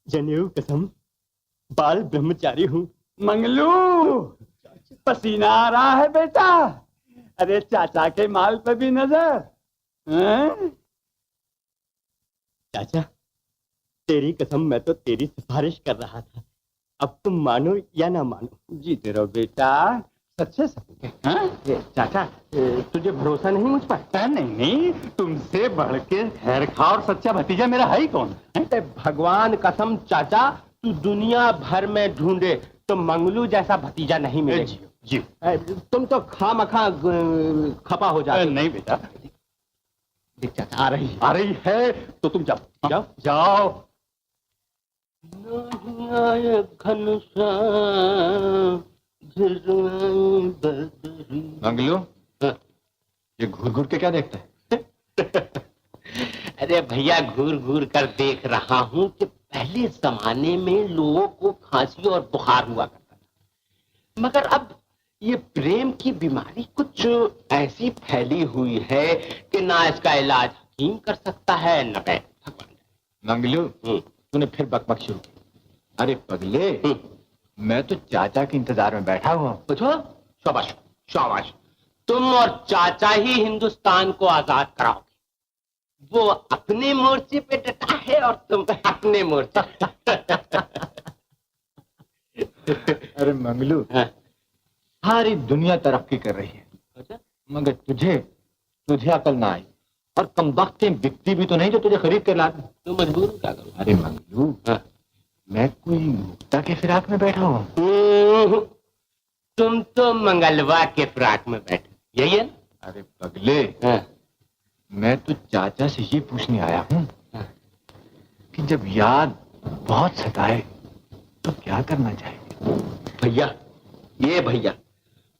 जनेऊ कसम, बाल ब्रह्मचारी हूँ। मंगलू, पसीना आ रहा है बेटा। अरे चाचा के माल पे भी नजर। चाचा, तेरी कसम, मैं तो तेरी सिफारिश कर रहा था। अब तुम मानो या ना मानो। जीते रहो बेटा, सच्चे सच्चे। चाचा, तुझे भरोसा नहीं मुझ पर? नहीं, तुमसे बढ़ के खैर खा और सच्चा भतीजा मेरा है ही कौन? भगवान कसम चाचा, तू दुनिया भर में ढूंढे तो मंगलू जैसा भतीजा नहीं मिलेगा। जी, तुम तो खामखा खपा हो जाते। नहीं बेटा। देख चाचा, आ रही है तो तुम जाओ जाओ जाओ। नहीं आए घनश्याम, मंगलू, ये घूर घूर के क्या देखता है? अरे भैया, घूर घूर कर देख रहा हूँ कि पहले जमाने में लोगों को खांसी और बुखार हुआ करता था, मगर अब ये प्रेम की बीमारी कुछ ऐसी फैली हुई है कि ना इसका इलाज हकीम कर सकता है न भगवान। मंगलू, तूने फिर बकबक शुरू की। अरे पगले, मैं तो चाचा के इंतजार में बैठा हुआ। पूछो। शाबाश शाबाश, तुम और चाचा ही हिंदुस्तान को आजाद कराओगे। वो अपने मोर्चे पे डटा है और तुम अपने मोर्चे। अरे मंगलू, सारी दुनिया तरक्की कर रही है, मगर तुझे अकल ना आई। और कमबख्तें बिकती भी तो नहीं जो तुझे खरीद कर ला। तो मजबूर क्या करूं? अरे मंगलू, मैं कोई मुक्ता के फिराक में बैठा हूँ। तुम तो मंगलवा के फिराक में बैठे, यही है ना? अरे पगले, मैं तो चाचा से ये पूछने आया हूँ कि जब याद बहुत सताए तो क्या करना चाहिए? भैया, ये भैया,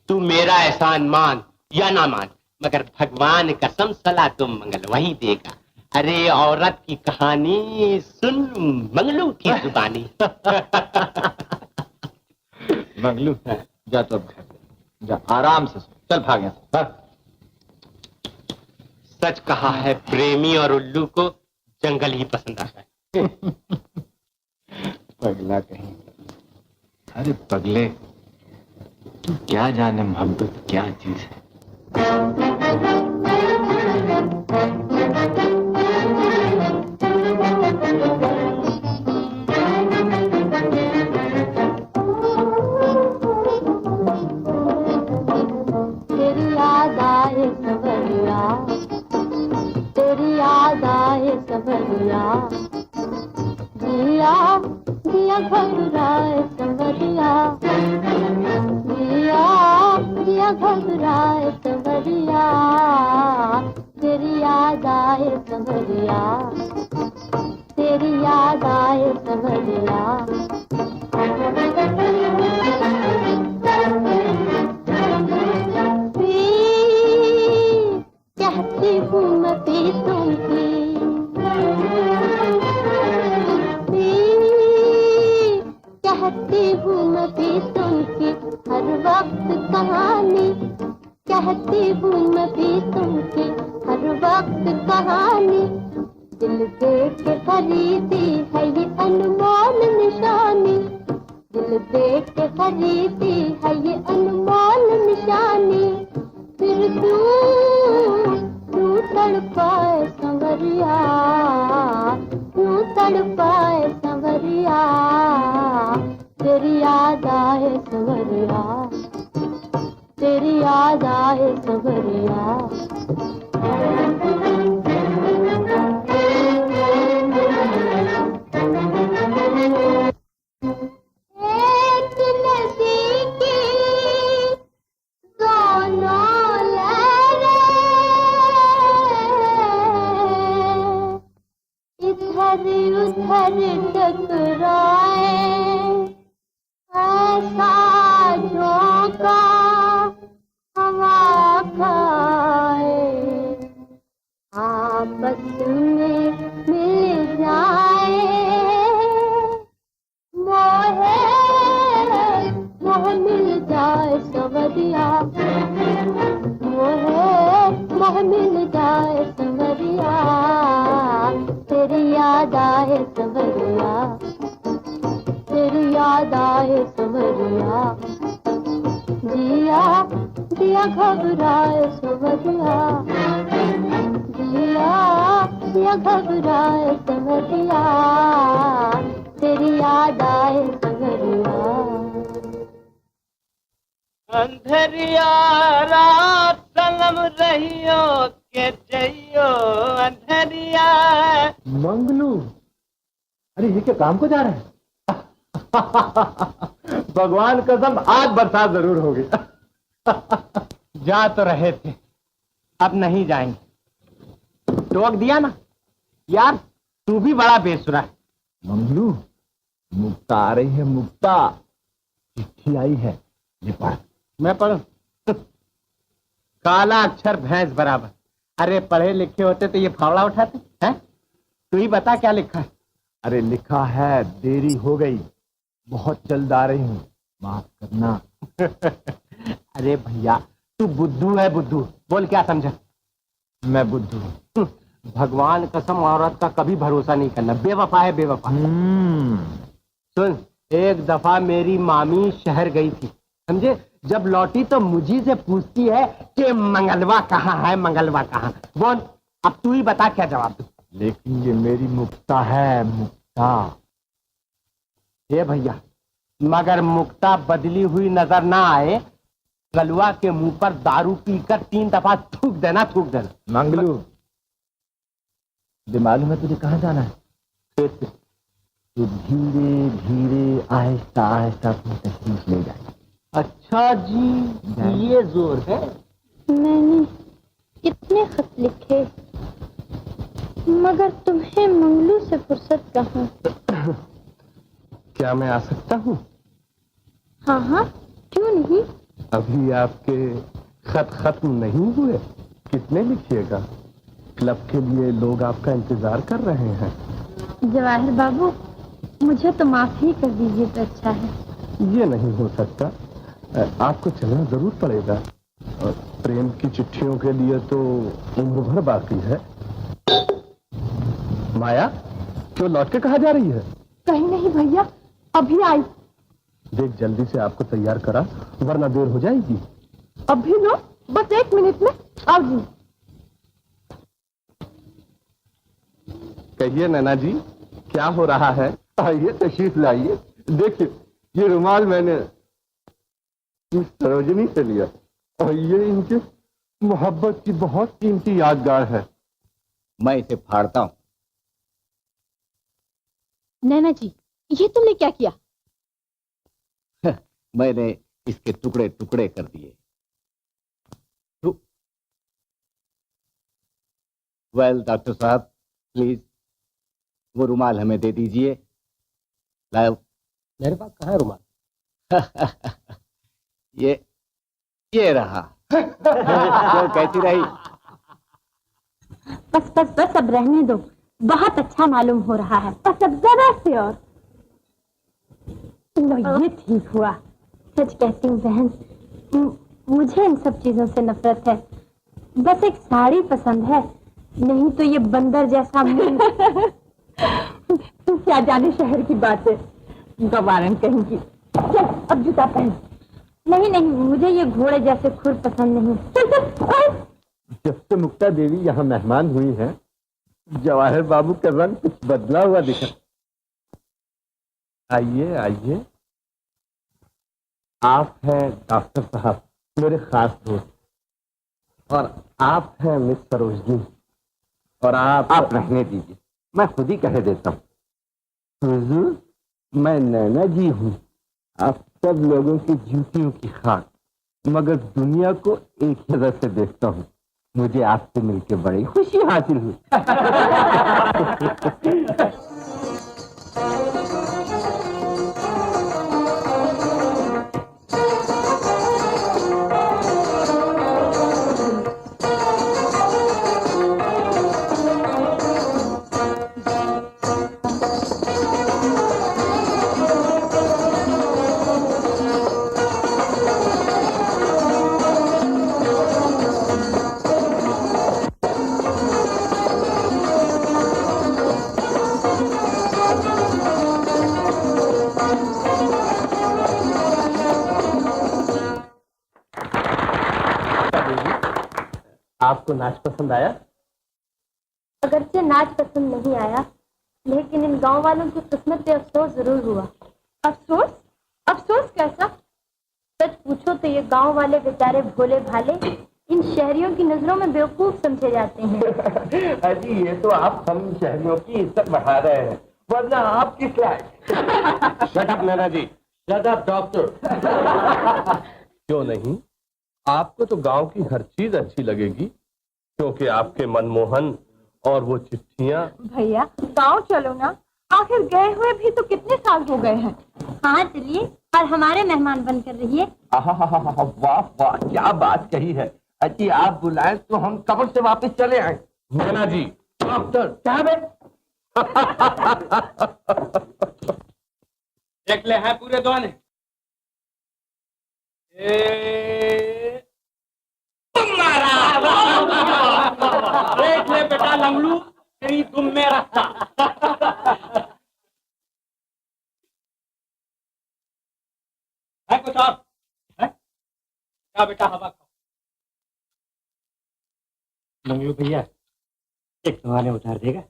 तू मेरा एहसान मान या ना मान, मगर भगवान कसम सलाह तो मंगलवा ही देगा। अरे औरत की कहानी सुन मंगलू की जुबानी। मंगलू, जा तो अब घर जा, आराम से सो। चल भाग यहाँ से, भाग। सच कहा है, प्रेमी और उल्लू को जंगल ही पसंद आता है। पगला कहीं। अरे पगले, तू क्या जाने मोहब्बत क्या चीज है। तेरी याद आए सवरिया, तेरी याद आए सवरिया, जिया जिया घबराए सवरिया, जिया जिया घबराए सवरिया, तेरी याद आए सवरिया, तेरी याद आए सवरिया। कहती हूँ मैं पीतों की, कहती हूँ मैं पीतों की हर वक्त कहानी, कहती हूँ मैं पीतों की हर वक्त कहानी, दिल दे के खरीदी है ये अनमोल निशानी, दिल दे के खरीदी है ये अनमोल निशानी, फिर क्यों तड़पाए संवरिया, क्यों तड़पाए संवरिया, तेरी याद आए संवरिया, तेरी याद आए संवरिया। एक नदी की दोनों लहरें इधर उधर टकराए, ऐसा झोंका हवा खाए, आपस में मिल जाए, मोहे मोह मिल जाए सवरिया, मोहे मोह मिल जाए सवरिया, तेरी याद आए सवरिया, तेरी याद आए सवरिया, जिया जिया घबराए सवरिया, जिया जिया घबराए सवरिया, तेरी याद आए सवरिया। अंधरिया रात सनम रहियो के जइयो अंधरिया। मंगलू, अरे ये क्या काम को जा रहे हैं? भगवान कसम आज बरसात जरूर होगी। जा तो रहे थे, अब नहीं जाएंगे। टोक दिया ना यार, तू भी बड़ा बेसुरा है। मंगलू, मुक्ता आ रही है, मुक्ता चिट्ठी आई है, ये पढ़। मैं पढ़ूं? काला अक्षर भैंस बराबर। अरे पढ़े लिखे होते तो ये फावड़ा उठाते हैं? तू ही बता क्या लिखा है। अरे लिखा है, देरी हो गई, बहुत जल्द आ रही हूँ, माफ करना। अरे भैया तू बुद्धू है, बुद्धू। बोल क्या समझा? मैं बुद्धू हूँ। भगवान कसम औरत का कभी भरोसा नहीं करना, बेवफा है बेवफा। सुन, एक दफा मेरी मामी शहर गई थी, समझे? जब लौटी तो मुझी से पूछती है कि मंगलवा कहाँ है, मंगलवा कहाँ। बोल अब तू ही बता क्या जवाब दूं। लेकिन ये मेरी मुक्ता है, मुक्ता। ये भैया मगर मुक्ता बदली हुई नजर ना आए, गलुआ के मुंह पर दारू पीकर 3 दफा थूक देना, थूक देना। मंगलू, मालूम है तुझे कहाँ जाना है? तो धीरे धीरे आहिस्ता आहिस्ता अपनी तशरीफ ले जाए। अच्छा जी, ये जोर है। मैंने कितने खत लिखे, मगर तुम्हें मंगलू से फुर्सत कहाँ। क्या मैं आ सकता हूँ? हाँ हाँ, क्यों नहीं। अभी आपके खत खत्म नहीं हुए, कितने लिखिएगा? क्लब के लिए लोग आपका इंतजार कर रहे हैं। जवाहिर बाबू, मुझे तो माफ ही कर दीजिए तो अच्छा है। ये नहीं हो सकता, आपको चलना जरूर पड़ेगा। प्रेम की चिट्ठियों के लिए तो उम्र भर बाकी है। माया, क्यों लौट के कहाँ जा रही है? कहीं नहीं भैया, अभी आई। देख जल्दी से आपको तैयार करा, वरना देर हो जाएगी। अभी लो, बस 1 मिनट में आओ जी। कहिए नैना जी, क्या हो रहा है? आइए तशरीफ लाइए। देखिए, ये रुमाल मैंने इस सरोजनी से लिया और ये इनके मोहब्बत की बहुत कीमती यादगार है। मैं इसे फाड़ता हूँ। नैना जी, ये तुमने क्या किया? मैंने इसके टुकड़े टुकड़े कर दिए। वेल डॉक्टर साहब, प्लीज वो रुमाल हमें दे दीजिए। लाओ। मेरे पास कहाँ है रुमाल? ये रहा। क्यों, कैसी रही? बस बस बस, अब रहने दो। बहुत अच्छा मालूम हो रहा है। बस अब जरा से और। लो, ये ठीक हुआ। सच कहती हूँ बहन, मुझे इन सब चीजों से नफरत है। बस एक साड़ी पसंद है, नहीं तो ये बंदर जैसा तू क्या जाने शहर की बातें, गवारन कहेंगी। चल अब जूता पहन। नहीं नहीं, मुझे ये घोड़े जैसे खुर पसंद नहीं। चल चल। जब से मुक्ता देवी यहाँ मेहमान हुई है, जवाहर बाबू का रंग कुछ बदला हुआ दिखा। आइए आइए। आप हैं डॉक्टर साहब, मेरे खास दोस्त, और आप हैं मिस सरोजनी, और आप रहने दीजिए, मैं खुद ही कह देता हूँ। हुजूर, मैं नैना जी हूँ, आप सब लोगों की जूतियों की खाक, मगर दुनिया को एक ही नजर से देखता हूँ। मुझे आपसे मिलकर बड़ी खुशी हासिल हुई। आपको नाच पसंद आया? अगरचे नाच पसंद नहीं आया, लेकिन इन गांव वालों की किस्मत पे अफसोस जरूर हुआ। अफसोस? अफसोस कैसा? सच पूछो तो ये गांव वाले बेचारे भोले भाले इन शहरियों की नजरों में बेवकूफ समझे जाते हैं। अजी, ये तो आप हम शहरियों की इज्जत बढ़ा रहे हैं, वरना आप किस लायक। Shut up Naina ji. Shut up doctor. क्यों नहीं, आपको तो गांव की हर चीज अच्छी लगेगी, क्योंकि आपके मनमोहन और वो चिट्ठियाँ। भैया गांव चलो ना, आखिर गए हुए भी तो कितने साल हो गए हैं। हाँ चलिए, और हमारे मेहमान बनकर रहिए। वाह वाह, क्या बात कही है। अजी, आप बुलाएं तो हम कब्र से वापस चले आए। नैना जी, डॉक्टर क्या बे? देख ले है पूरे दोने। देख ले बेटा लंगड़ू, तेरी दुम में रखता। है कुछ और? है क्या बेटा? हवा खाओ। लंगड़ू भैया, एक तुम्हारे उतार देगा?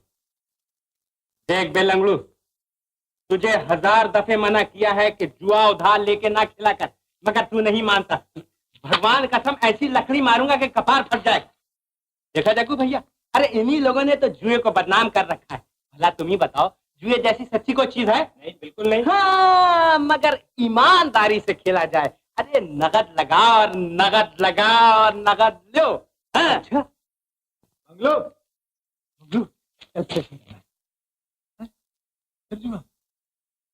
देख बे लंगड़ू, तुझे 1000 दफे मना किया है कि जुआ उधार लेके ना खिला कर, मगर तू नहीं मानता। भगवान कसम ऐसी लकड़ी मारूंगा कि कपार फट जाएगा। देखा जग्गू भैया, अरे इन्हीं लोगों ने तो जुए को बदनाम कर रखा है। भला तुम ही बताओ, जुए जैसी सच्ची कोई चीज है? नहीं, बिल्कुल नहीं। हाँ, मगर ईमानदारी से खेला जाए। अरे नगद लगा और नगद लगा और नगद लो। हाँ? अच्छा मंगलू, मंगलू,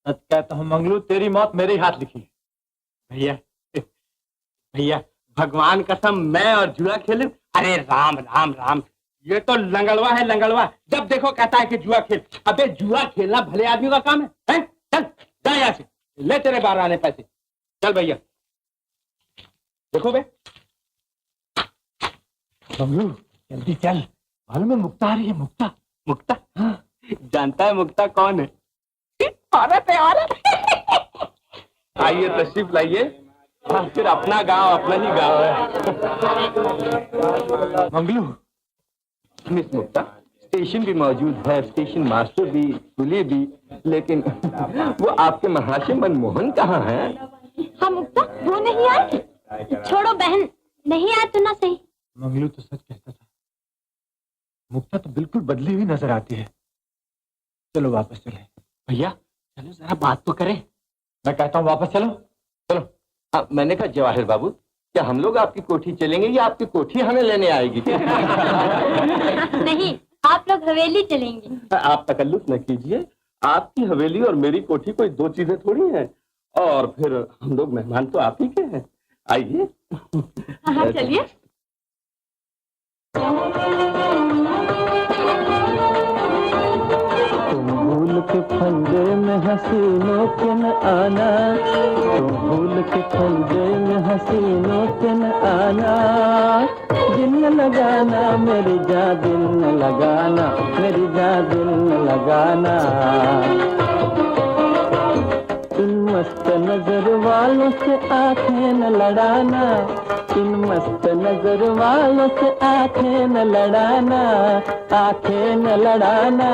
सच कहता हूँ मंगलू, तेरी मौत मेरे हाथ लिखी है। भैया भैया, भगवान कसम मैं और जुआ खेलूं? अरे राम राम राम, ये तो लंगड़वा है लंगड़वा। जब देखो कहता है कि जुआ खेल। अबे जुआ खेलना भले आदमी का काम है? चल जा यहाँ से, ले तेरे 12 आने पैसे। चल भैया, देखो बे, बबलू जल्दी चल, मालूम है मुक्ता आ रही है। मुक्ता मुक्ता हाँ। जानता है मुक्ता कौन है? औरत है, औरत। आइए तशरीफ लाइए। हाँ, फिर अपना गांव अपना ही गांव है। मंगलू, मिस मुक्ता, स्टेशन भी मौजूद है, स्टेशन मास्टर भी, कुली भी, लेकिन वो आपके महाशय मनमोहन कहाँ है? हाँ मुक्ता, वो नहीं आए। छोड़ो बहन, नहीं आए तो ना सही। मंगलू तो सच कहता था, मुक्ता तो बिल्कुल बदली हुई नजर आती है। चलो वापस चले। भैया चलो जरा बात तो करें। मैं कहता हूँ वापस चलो। चलो। मैंने कहा जवाहिर बाबू, क्या हम लोग आपकी कोठी चलेंगे या आपकी कोठी हमें लेने आएगी? नहीं, आप लोग हवेली चलेंगे। आप तकल्लुफ न कीजिए, आपकी हवेली और मेरी कोठी कोई दो चीजें थोड़ी हैं। और फिर हम लोग मेहमान तो आप ही के हैं। आइए। हाँ चलिए। तुम भूल के फंदे में हसीनों के न आना, तुम भूल के फंदे में हसीनों के न आना। दिल न लगाना मेरी जान, दिल न लगाना मेरी जान, दिल न लगाना। इन मस्त नजर वालों से आंखें न लड़ाना, इन मस्त नजर वालों से आंखें न लड़ाना, आंखें न लड़ाना।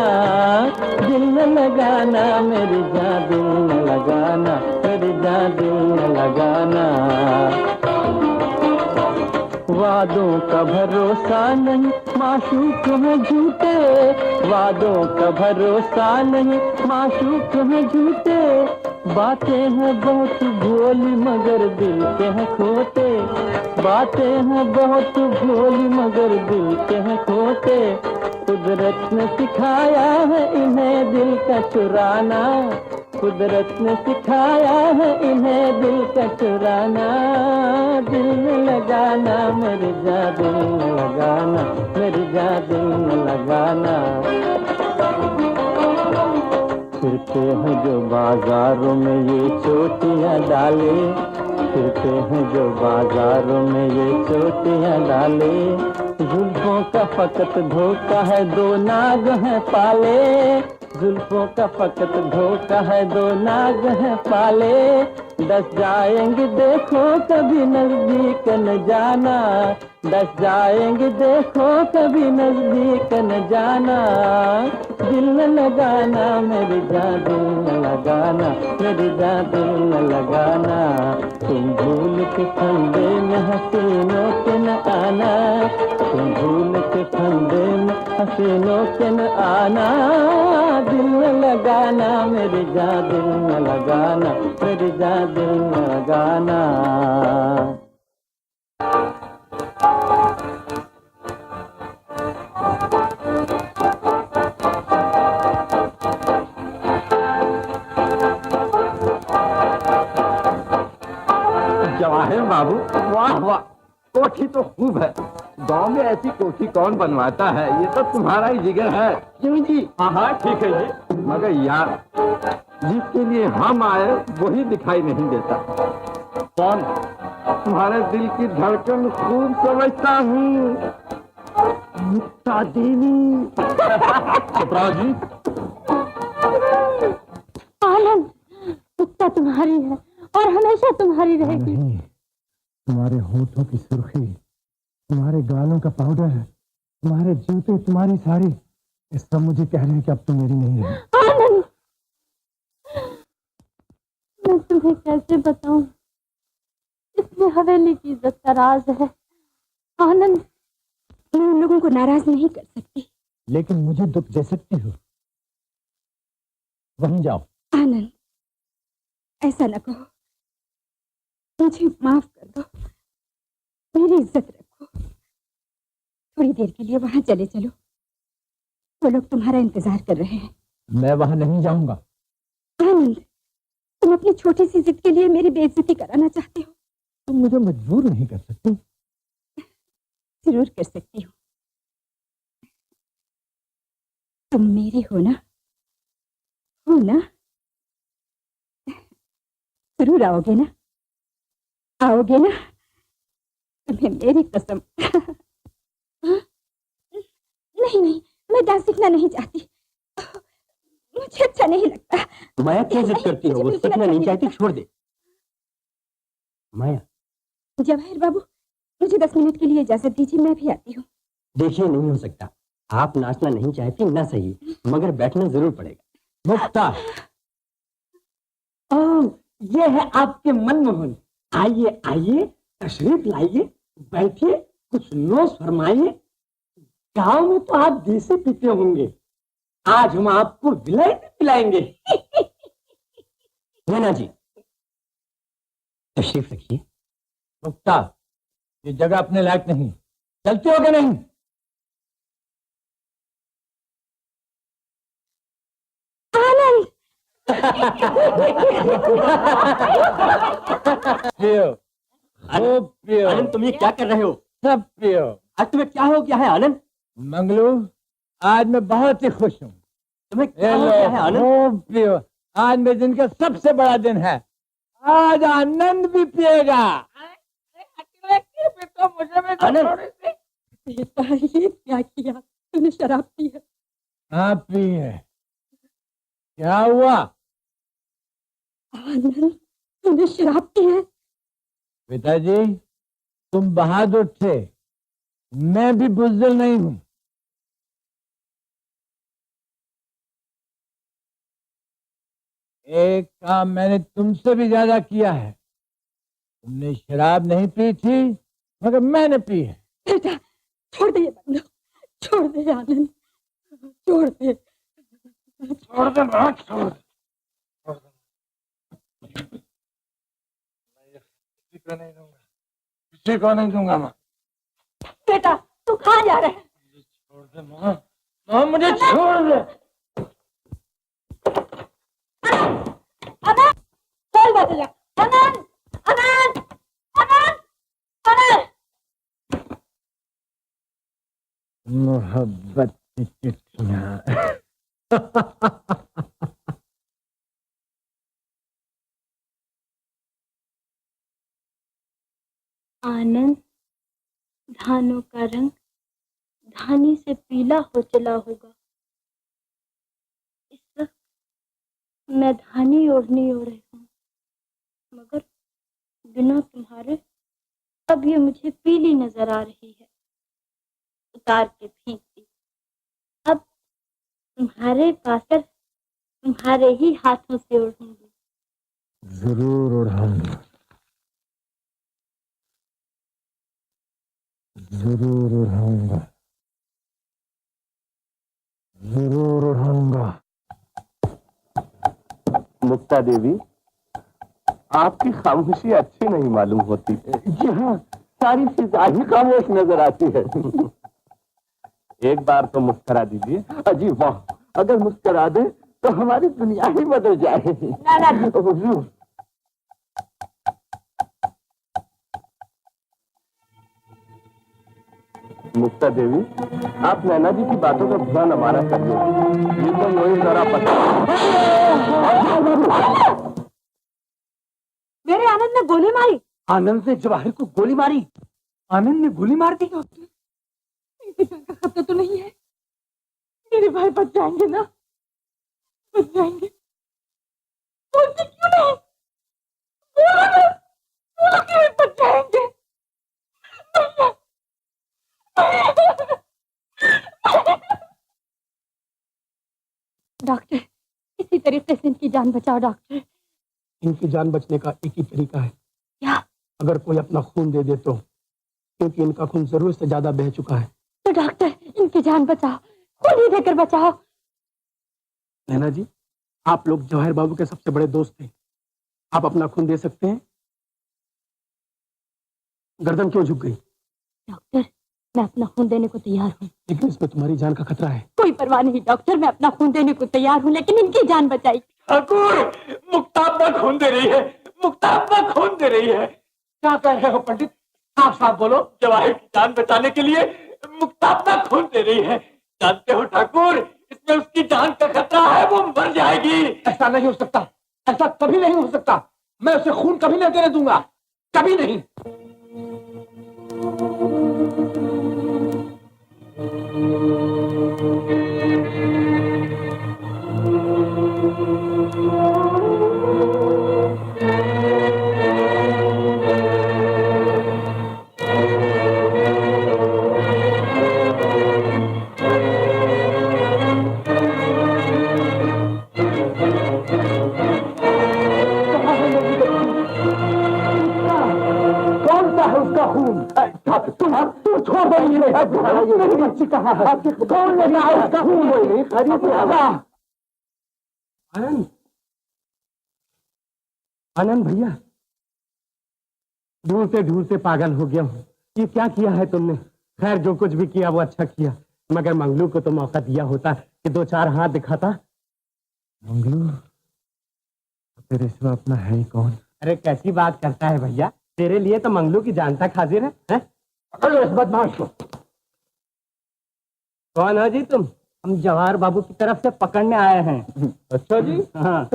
दिल न लगाना मेरी जान, दिल न लगाना मेरी जान, दिल न लगाना। वादों का भरोसा नहीं, माशूक हैं झूठे, वादों का भरोसा नहीं, माशूक हैं झूठे। बातें हैं बहुत भोली मगर दिल के हैं खोटे, बातें हैं बहुत भोली मगर दिल के हैं खोटे। कुदरत ने सिखाया है इन्हें दिल का चुराना, कुदरत ने सिखाया है इन्हें दिल का चुराना। दिल न लगाना मेरी जान, दिल न लगाना मेरी जान, दिल न लगाना। फिरते हैं जो बाजारों में ये चोटियां डाले, फिरते हैं जो बाजारों में ये चोटियां डाले। जुल्फों का फकत धोखा है, दो नाग हैं पाले, जुल्फों का फकत धोखा है, दो नाग हैं पाले। डस जाएंगे देखो कभी नजदीक न जाना, डस जाएंगे देखो कभी नजदीक न जाना। दिल न लगाना मेरी जान, दिल न लगाना मेरी जान, दिल न लगाना। तुम भूल के फंदे में हसीनों के न आना, तुम भूल के फंदे में हसीनों के न आना। दिल न लगाना मेरी जान, दिल न लगाना मेरी जान, दिल न लगाना। जवाहिर बाबू, वाह वाह, कोठी तो खूब है। गांव में ऐसी कोठी कौन बनवाता है, ये तो तुम्हारा ही जिगर है। क्यों जी? हाँ हाँ ठीक है जी। मगर यार, जिसके लिए हम आए वही दिखाई नहीं देता। कौन? तुम्हारे दिल की धड़कन खूब समझता हूँ, मुक्ता देवी। जी आनंद, मुक्ता तुम्हारी है और हमेशा तुम्हारी रहेगी। तुम्हारे होठों की सुर्खी, तुम्हारे गालों का पाउडर, तुम्हारे जूते, तुम्हारी साड़ी, ये सब मुझे कह रहे हैं कि अब तुम मेरी नहीं है। आनंद, मैं तुम्हें कैसे बताऊं, इसमें हवेली की इज्जत का राज है। आनंद, मैं उन लोगों को नाराज नहीं कर सकती, लेकिन मुझे दुख दे सकती हो। वहीं जाओ। आनंद, ऐसा न कहो, मुझे माफ कर दो, मेरी इज्जत रखो। थोड़ी देर के लिए वहां चले चलो, वो लोग तुम्हारा इंतजार कर रहे हैं। मैं वहां नहीं जाऊंगा। आनंद, तुम अपनी छोटी सी जिद के लिए मेरी बेइज्जती कराना चाहते हो। तुम मुझे मजबूर नहीं कर सकती। जरूर कर सकती हूँ। तुम मेरी हो ना? हो ना? जरूर आओगे ना? आओगे ना? तुम्हें मेरी कसम। नहीं नहीं, मैं डांस सीखना नहीं चाहती, मुझे अच्छा नहीं लगता। माया क्या जिद करती हो? वो सीखना नहीं चाहती, छोड़ दे। माया। जवाहिर बाबू, मुझे 10 मिनट के लिए इजाजत दीजिए, मैं भी आती हूँ। देखिए, नहीं हो सकता। आप नाचना नहीं चाहती ना सही, मगर बैठना जरूर पड़ेगा। मुक्ता, ये है आपके मनमोहन। आइए आइए, तशरीफ लाइए, बैठिए, कुछ नोश फरमाइए। गांव में तो आप देसी पीते होंगे, आज हम आपको विलायती पिलाएंगे। नैना जी, तशरीफ रखिए। मुक्ता, ये जगह अपने लायक नहीं, चलते हो क्या नहीं? आनंद। पियो, खूब पियो। आनंद, तुम ये क्या कर रहे हो? सब पियो। आज तुम्हें क्या हो गया है आनंद? मंगलू, आज मैं बहुत ही खुश हूँ। तुम्हें क्या हो गया है आनंद? खूब पियो, आज मेरे दिन का सबसे बड़ा दिन है। आज आनंद भी पिएगा। तो मुझे भी बेटा, ये क्या किया तूने? शराब पी है? हाँ, पी है। क्या हुआ? आनंद, तूने शराब पी है? पिताजी, तुम बहादुर थे, मैं भी बुज़दिल नहीं हूँ। एक काम मैंने तुमसे भी ज्यादा किया है। तुमने शराब नहीं पी थी, मगर मैंने पी है। बेटा, छोड़ दे ये बंदूक, छोड़ दे आनंद, छोड़ दे, छोड़ दे, मत छोड़ दे। किसी को नहीं दूंगा, किसी को नहीं दूंगा माँ। बेटा, तू कहाँ जा रहा है? छोड़ दे माँ, माँ मुझे छोड़ दे। आनंद, चल बदला। आनंद, आनंद, आनंद, आनंद। मोहब्बत की चिट्ठियाँ। आनंद, धानों का रंग धानी से पीला हो चला होगा। इस वक्त मैं धानी ओढ़नी ओढ़े हूँ, मगर बिना तुम्हारे अब ये मुझे पीली नजर आ रही है, उतार के फेंकती। अब तुम्हारे पाकर तुम्हारे ही हाथों से ओढ़ूंगी। जरूर उड़ाऊंगा, जरूर उड़ाऊंगा, जरूर उड़ाऊंगा। मुक्ता देवी, आपकी खामोशी अच्छी नहीं मालूम होती। जी हाँ, सारी फिजा ही खामोश नजर आती है। एक बार तो मुस्करा दीजिए। अजी वाह, अगर मुस्करा दे तो हमारी दुनिया ही बदल जाए। हुजूर, मुक्ता देवी, आप नैना जी की बातों का बुरा न माना करिए। ये तो वही जरा पता। मेरे आनंद ने गोली मारी। आनंद ने जवाहिर को गोली मारी? आनंद ने गोली मार दी? इंतजार का खतरा तो नहीं है? मेरे भाई बच जाएंगे ना? बच जाएंगे? बोलते क्यों नहीं? बोलो ना, बोलो कि वे बच जाएंगे। डॉक्टर, इसी तरीके से इनकी जान बचाओ डॉक्टर। इनकी जान बचने का एक ही तरीका है। क्या? अगर कोई अपना खून दे दे तो, क्योंकि इनका खून जरूरत से ज्यादा बह चुका है। तो डॉक्टर, इनकी जान बचाओ, खून ही देकर बचाओ। नैना जी, आप लोग जवाहिर बाबू के सबसे बड़े दोस्त हैं, आप अपना खून दे सकते हैं। गर्दन क्यों झुक गई? डॉक्टर, मैं अपना खून देने को तैयार हूँ, लेकिन इसमें तुम्हारी जान का खतरा है। कोई परवाह नहीं डॉक्टर, मैं अपना खून देने को तैयार हूँ, लेकिन इनकी जान बचाई। ठाकुर, मुक्ता अपना खून दे रही है, मुक्ता अपना खून दे रही है। क्या कह रहे हो पंडित? साफ साफ बोलो। जवाहिर की जान बचाने के लिए मुक्ता अपना खून दे रही है। जानते हो ठाकुर, इसमें उसकी जान का खतरा है, वो मर जाएगी। ऐसा नहीं हो सकता, ऐसा कभी नहीं हो सकता। मैं उसे खून कभी नहीं देने दूंगा, कभी नहीं। मेरी बच्ची कहाँ है? कौन ले गया उसका खून? आनंद, आनंद भैया, ढूंढते पागल हो गया हूँ। ये क्या किया है तुमने? खैर जो कुछ भी किया वो अच्छा किया, मगर मंगलू को तो मौका दिया होता कि 2-4 हाथ दिखाता। मंगलू तेरे सिवा अपना है ही कौन? अरे कैसी बात करता है भैया, तेरे लिए तो मंगलू की जान तक हाजिर है? पकड़ो इस बदमाश को। कौन हो जी तुम? हम जवाहर बाबू की तरफ से पकड़ने आए हैं। अच्छा जी। हाँ।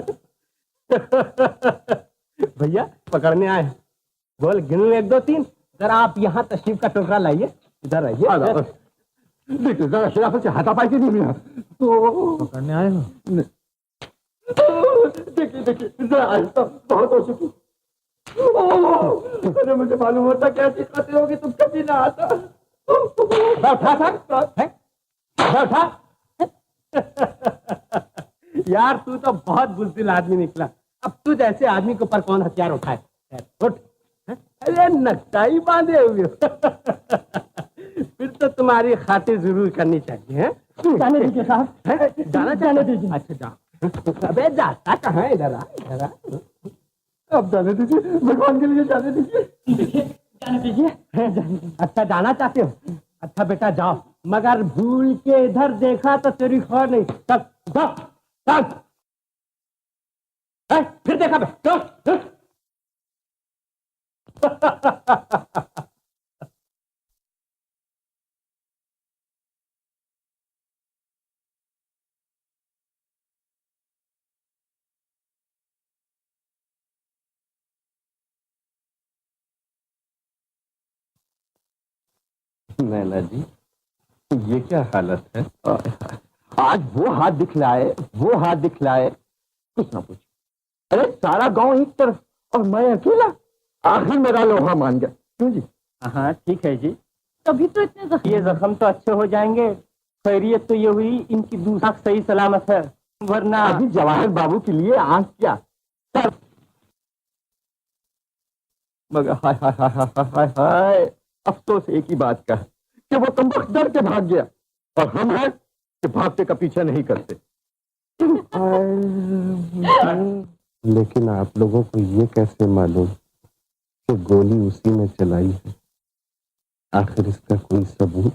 भैया पकड़ने आए हैं। बोल गिनूं 1 2 3। जरा आप यहाँ तशरीफ का टोकरा लाइए, इधर आइए। देखिए जरा शराफत से हाथापाई की नहीं मिला तो पकड़ने आए हो? देखिए जरा आहिस्ता, बहुत हो चुकी। अरे मुझे मालूम होता कैसी खातिर होगी, तुम कभी ना आता। उठा। यार तू तो बहुत बुज़दिल आदमी निकला। अब तू जैसे आदमी के ऊपर कौन हथियार उठाए? उठ। अरे नक्काई बांधे हुए फिर तो तुम्हारी खातिर जरूर करनी चाहिए। जाने दीजिए साहब, जाने दीजिए। अच्छा जाओ। अबे जाता कहाँ? इधर आ। अब जाने दीजिए, भगवान के लिए जाने दीजिए। जाने दीजिए। अच्छा जाना चाहते हो? अच्छा बेटा जाओ, मगर भूल के इधर देखा तो तेरी खैर नहीं। चल। फिर देखा बे। चल। नैना जी, ये क्या हालत है? आज वो हाथ दिखलाए, कुछ ना पूछ। अरे सारा गांव एक तरफ और मैं अकेला। आखिर मेरा लोहा मान गया। क्यों जी? हाँ ठीक है जी। तभी तो इतने ये जख्म तो अच्छे हो जाएंगे। खैरियत तो ये हुई इनकी दूसरा सही सलामत है, वरना अभी जवाहर बाबू के लिए आंख क्या सर। मगर हाय हाय हाय हाय हाय हाय, अफसोस एक ही बात का है कि वो कमबख्त डर के भाग गया, और हम हैं कि भागते का पीछा नहीं करते। लेकिन आप लोगों को ये कैसे मालूम कि गोली उसी ने चलाई है? आखिर इसका कोई सबूत?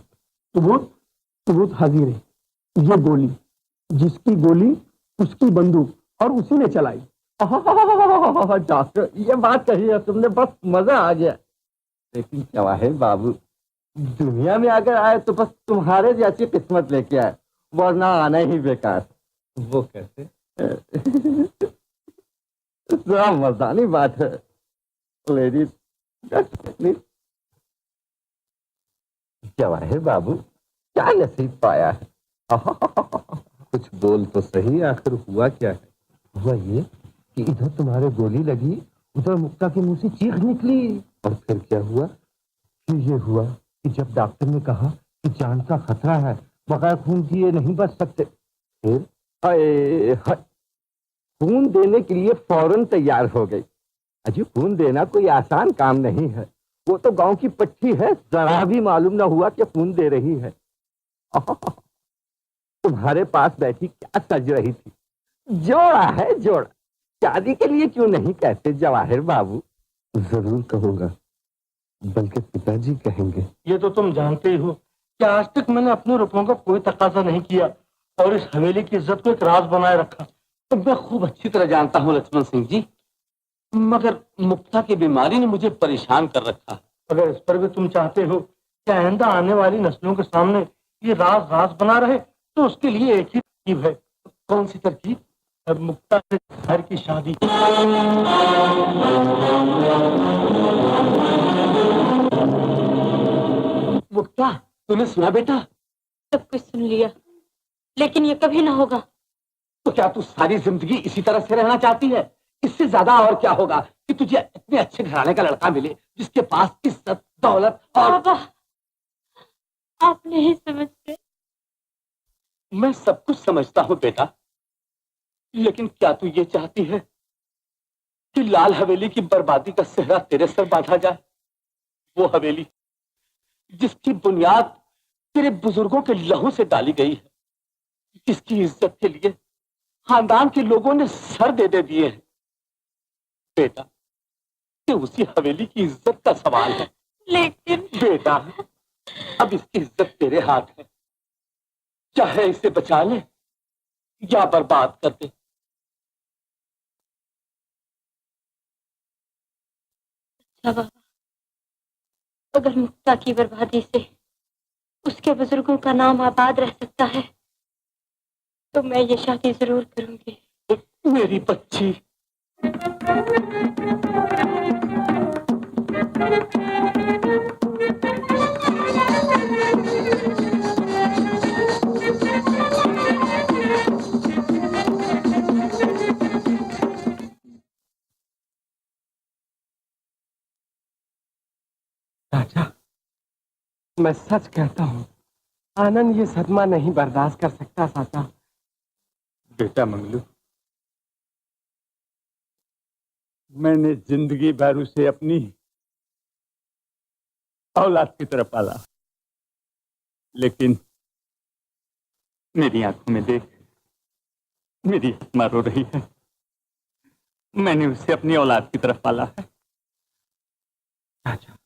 सबूत हाजिर है। ये गोली, जिसकी गोली उसकी बंदूक, और उसी ने चलाई। डॉक्टर ये बात कही है तुमने, बस मजा आ गया। लेकिन जवाहिर बाबू दुनिया में अगर आए तो बस तुम्हारे जैसी किस्मत लेके आए, वरना आना ही बेकार। वो कैसे? जरा मर्दानी बात है लेडीज। जवाहिर बाबू क्या नसीब पाया है। कुछ बोल तो सही, आखिर हुआ क्या है? हुआ ये कि इधर तुम्हारे गोली लगी, उधर मुक्ता के मुंह से चीख निकली। और फिर क्या हुआ? फिर ये हुआ कि जब डॉक्टर ने कहा कि जान का खतरा है, बगैर खून दिए नहीं बच सकते, फिर खून देने के लिए फौरन तैयार हो गई। अजी खून देना कोई आसान काम नहीं है। वो तो गांव की पट्टी है, जरा भी मालूम ना हुआ कि खून दे रही है। तुम्हारे पास बैठी क्या सज रही थी? जोड़ा है जोड़ा। शादी के लिए क्यों नहीं कहते जवाहिर बाबू? जरूर कहूंगा, बल्कि पिताजी कहेंगे। ये तो तुम जानते ही हो कि आज तक मैंने अपने रुपयों का कोई तकाजा नहीं किया और इस हवेली की इज्जत को एक राज बनाए रखा। तो मैं खूब अच्छी तरह जानता हूँ लक्ष्मण सिंह जी, मगर मुक्ता की बीमारी ने मुझे परेशान कर रखा। अगर इस पर भी तुम चाहते हो कि आइंदा आने वाली नस्लों के सामने ये राज राज बना रहे, तो उसके लिए एक ही तरकीब है। कौन सी तरकीब? मुक्ता से घर की शादी। मुक्ता, तूने सुना बेटा? सब कुछ सुन लिया, लेकिन ये कभी ना होगा। तो क्या तू सारी जिंदगी इसी तरह से रहना चाहती है? इससे ज्यादा और क्या होगा कि तुझे इतने अच्छे घराने का लड़का मिले जिसके पास इज्जत, दौलत और... बाबा, आप नहीं समझते। मैं सब कुछ समझता हूँ बेटा, लेकिन क्या तू ये चाहती है कि लाल हवेली की बर्बादी का सेहरा तेरे सर बांधा जाए? वो हवेली जिसकी बुनियाद तेरे बुजुर्गों के लहू से डाली गई है, जिसकी इज्जत के लिए खानदान के लोगों ने सर दे दिए हैं। बेटा, ये उसी हवेली की इज्जत का सवाल है। लेकिन बेटा, अब इसकी इज्जत तेरे हाथ है, चाहे इसे बचा ले या बर्बाद कर दे। अच्छा बाबा, अगर मुक्ता की बर्बादी से उसके बुजुर्गों का नाम आबाद रह सकता है तो मैं ये शादी जरूर करूंगी। मेरी बच्ची, चाचा, मैं सच कहता हूँ, आनंद ये सदमा नहीं बर्दाश्त कर सकता। चाचा, बेटा मंगलू, मैंने जिंदगी भर उसे अपनी औलाद की तरफ पाला, लेकिन मेरी आंखों में देख, मेरी आत्मा रो रही है। मैंने उसे अपनी औलाद की तरफ पाला है। चाचा,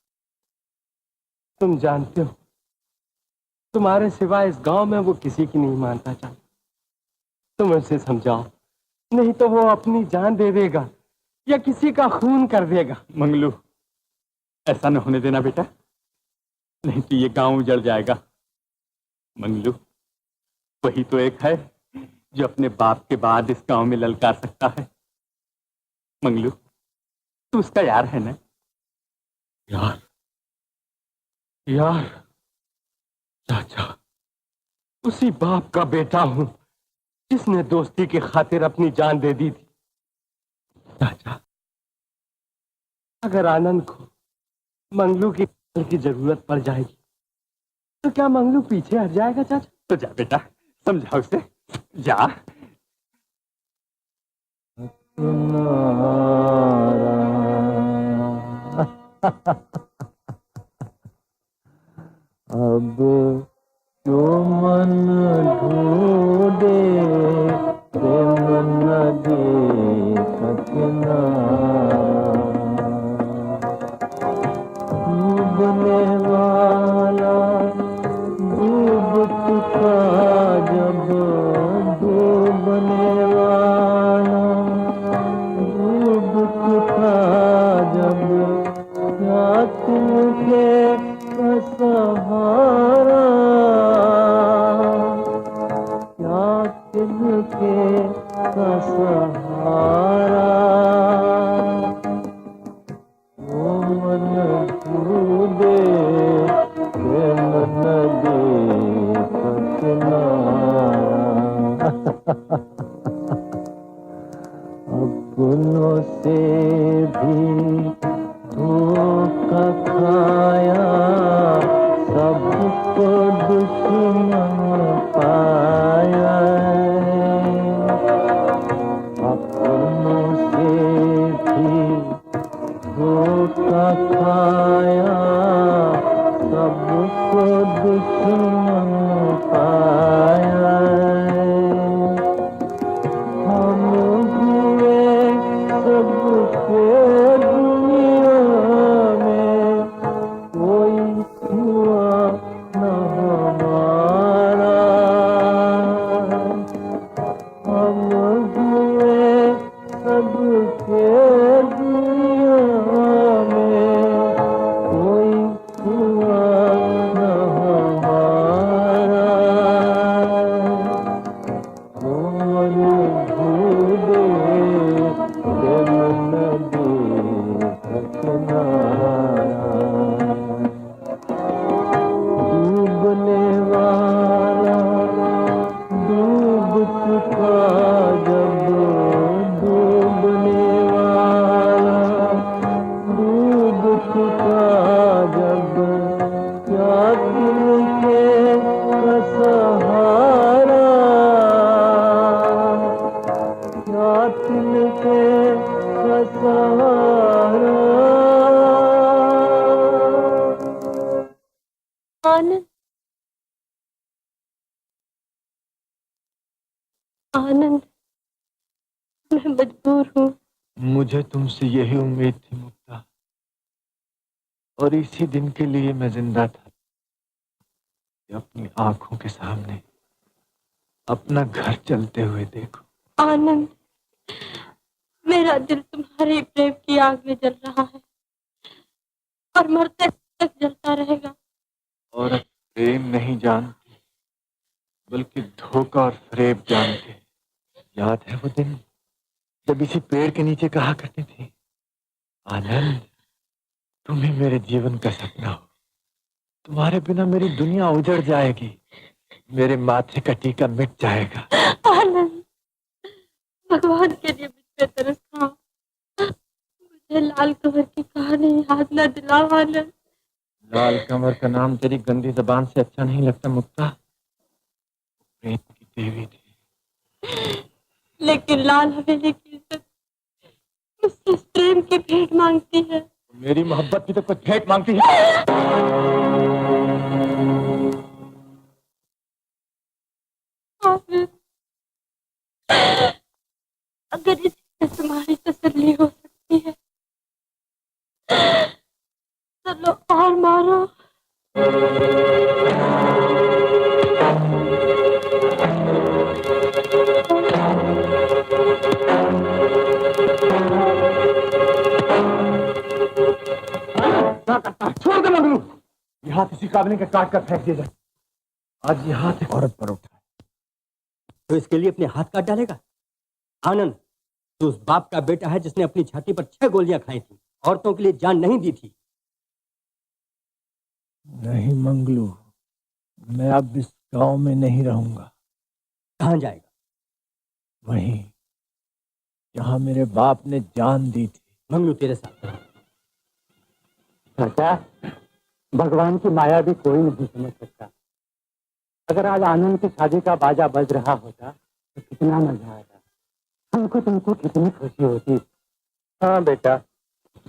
तुम जानते हो, तुम्हारे सिवा इस गांव में वो किसी की नहीं मानता। चाचा, तुम उसे समझाओ, नहीं तो वो अपनी जान दे देगा या किसी का खून कर देगा। मंगलू, ऐसा न होने देना बेटा, नहीं तो ये गांव उजड़ जाएगा। मंगलू, वही तो एक है जो अपने बाप के बाद इस गांव में ललकार सकता है। मंगलू, तू उसका यार है ना? यार? यार? चाचा, उसी बाप का बेटा हूं जिसने दोस्ती की खातिर अपनी जान दे दी थी। चाचा, अगर आनंद को मंगलू की जरूरत पड़ जाएगी तो क्या मंगलू पीछे हट जाएगा? चाचा, तो जा बेटा, समझा उसे, जा। अब जो मन ढूंढे प्रेम नदी का किनारा, डूबने वाला डूब चुका जब, डूबने वाला डूब चुका जब, क्या तुमके सहारा, क्या तिनके का सहारा, वो मन डूबे प्रेम नदी का किनारा। अपनों से भी धोखा खाया, सबको दुश्मन पाया, अपनों से भी धोखा खाया, सबको दुश्मन पाया, हम हुए सबके दुनिया में, कोई हुआ न हमारा, हम हुए सबके दुनिया में, कोई हुआ न हमारा, कौन ढूंढे प्रेम नदी का किनारा, डूबने आनंद, मैं मजबूर हूँ। मुझे तुमसे यही उम्मीद थी मुक्ता, और इसी दिन के लिए मैं जिंदा था कि अपनी आंखों के सामने अपना घर चलते हुए देखो। आनंद, मेरा दिल तुम्हारे प्रेम की आग में जल रहा है और मरते तक जलता रहेगा। और प्रेम नहीं जानती बल्कि धोखा और फरेब जानते। याद है वो दिन जब इसी पेड़ के नीचे कहा करती थी, आनंद तुम ही मेरे जीवन का सपना हो, तुम्हारे बिना मेरी दुनिया उजड़ जाएगी, मेरे माथे का टीका मिट जाएगा। आनंद, भगवान के लिए मुझ पे तरस खाओ, मुझे लाल कमर की कहानी याद न दिलाओ। आनंद, लाल कमर का नाम तेरी गंदी जबान से अच्छा नहीं लगता मुक्ता, प्रेम की देवी थी। लेकिन लाल हवेली की इज्जत मुझसे प्रेम की भेंट मांगती है। मेरी मोहब्बत की तो कुछ भेंट मांगती है। अगर इससे तुम्हारी तसल्ली हो सकती है तो लो और मारो। छोड़ दे मंगलू, ये हाथ इसी काबिल के काट कर फेंक दिया जाए। आज ये हाथ एक औरत पर उठा है, तो इसके लिए अपने हाथ काट डालेगा? आनंद, तू उस बाप का बेटा है जिसने अपनी छाती पर 6 गोलियां खाई थी, औरतों के लिए जान नहीं दी थी। नहीं मंगलू, मैं अब इस गांव में नहीं रहूंगा। कहां जाएगा? वहीं जहां मेरे बाप ने जान दी थी। मंगलू तेरे साथ। चाचा, भगवान की माया भी कोई नहीं समझ सकता। अगर आज आनंद की शादी का बाजा बज रहा होता तो कितना मजा आता, हमको तुमको कितनी खुशी होती। हाँ बेटा,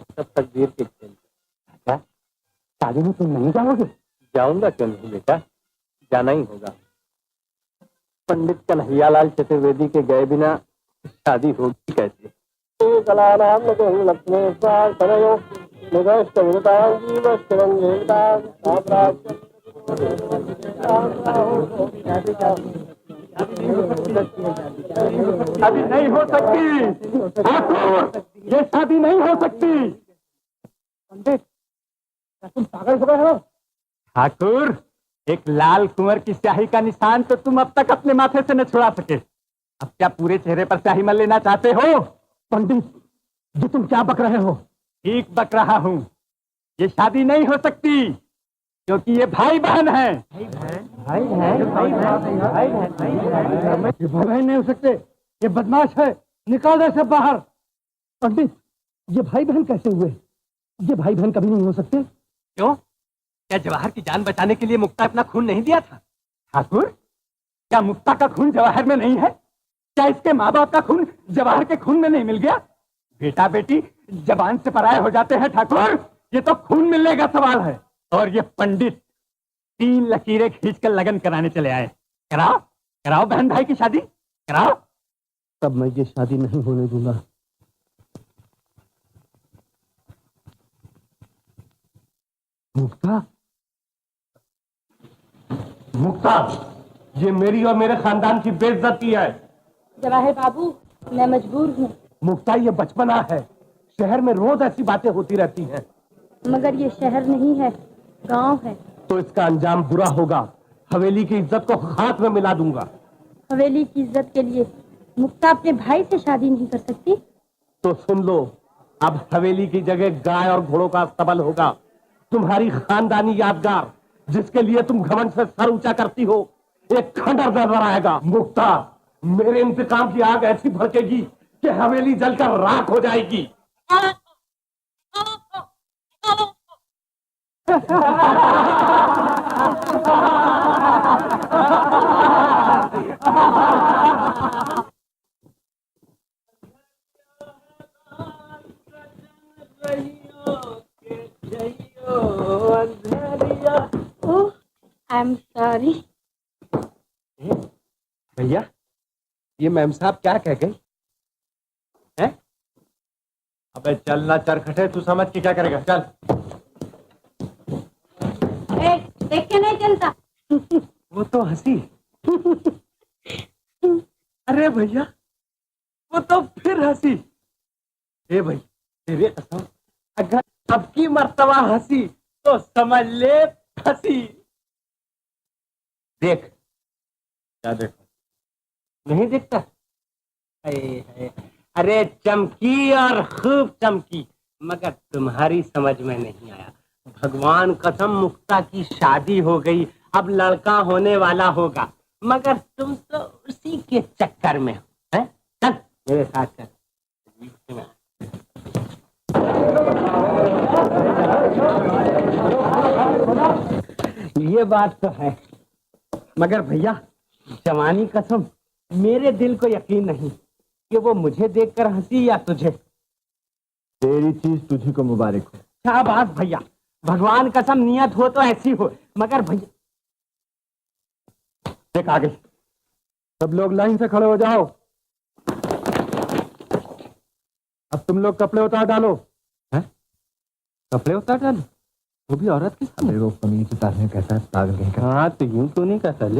सब तकदीर के खेल। चाचा, शादी में तुम नहीं जाओगे? जाऊंगा क्यों नहीं बेटा, जाना ही होगा। पंडित कन्हैयालाल चतुर्वेदी के गए बिना शादी होगी कैसे? शादी नहीं हो सकती ठाकुर, ये शादी नहीं हो सकती। पंडित, तुम पागल हो गए हो? ठाकुर, एक लाल कुंवर की स्याही का निशान तो तुम अब तक अपने माथे से न छुड़ा सके, अब क्या पूरे चेहरे पर स्याही मल लेना चाहते हो? पंडित, ये तुम क्या बक रहे हो? ठीक बक रहा हूँ, ये शादी नहीं हो सकती क्योंकि ये भाई बहन है। ये भाई बहन नहीं हो सकते, ये बदमाश है, निकाल दे सब बाहर। पंडित, ये भाई बहन कैसे हुए? ये भाई बहन कभी नहीं हो सकते। क्यों? क्या जवाहर की जान बचाने के लिए मुक्ता अपना खून नहीं दिया था? ठाकुर, क्या मुक्ता का खून जवाहर में नहीं है? क्या इसके माँ बाप का खून जवाहर के खून में नहीं मिल गया? बेटा बेटी जबान से पराये हो जाते हैं ठाकुर, ये तो खून मिलने का सवाल है। और ये पंडित 3 लकीरें खींचकर लगन कराने चले आए। कराओ कराओ बहन भाई की शादी कराओ। तब मैं ये शादी नहीं होने दूंगा। मुक्ता, मुक्ता, ये मेरी और मेरे खानदान की बेइज्जती है। जवाहिर बाबू, मैं मजबूर हूँ। मुक्ता, ये बचपना है, शहर में रोज ऐसी बातें होती रहती हैं। मगर ये शहर नहीं है, गांव है। तो इसका अंजाम बुरा होगा, हवेली की इज्जत को खाक में मिला दूंगा। हवेली की इज्जत के लिए मुक्ता अपने भाई से शादी नहीं कर सकती। तो सुन लो, अब हवेली की जगह गाय और घोड़ों का अस्तबल होगा, तुम्हारी खानदानी यादगार जिसके लिए तुम घमंड से सर ऊंचा करती हो, एक खंडर नजर आएगा। मुक्ता, मेरे इंतकाम की आग ऐसी भड़केगी कि हवेली जलकर राख हो जाएगी। I am sorry. भैया, ये मैम साहब क्या कह गई हैं? अबे चलना चरखटे, तू समझ के क्या करेगा, चल। देख के नहीं चलता। वो तो हंसी। अरे भैया वो तो फिर हंसी। ए भाई तेरे कसम, अगर अब की मर्तबा हंसी तो समझ ले फंसी। देख। क्या देखो? नहीं देखता? अरे चमकी और खूब चमकी, मगर तुम्हारी समझ में नहीं आया। भगवान कसम मुक्ता की शादी हो गई, अब लड़का होने वाला होगा, मगर तुम तो उसी के चक्कर में हो। हैं? चल मेरे साथ चल। ये बात तो है, मगर भैया जवानी कसम मेरे दिल को यकीन नहीं कि वो मुझे देखकर हंसी या तुझे। तेरी चीज तुझी को मुबारक हो। शाबाश भैया, भगवान कसम नियत हो तो ऐसी हो, मगर भैया देख आ गई। सब लोग लाइन से खड़े हो जाओ। अब तुम लोग कपड़े उतार डालो। हैं? कपड़े उतार डालो? वो भी औरत के सामने? वो कमीज उतारने कैसा है, पागल कहीं का। हाँ तो यूं तो नहीं कहता ले।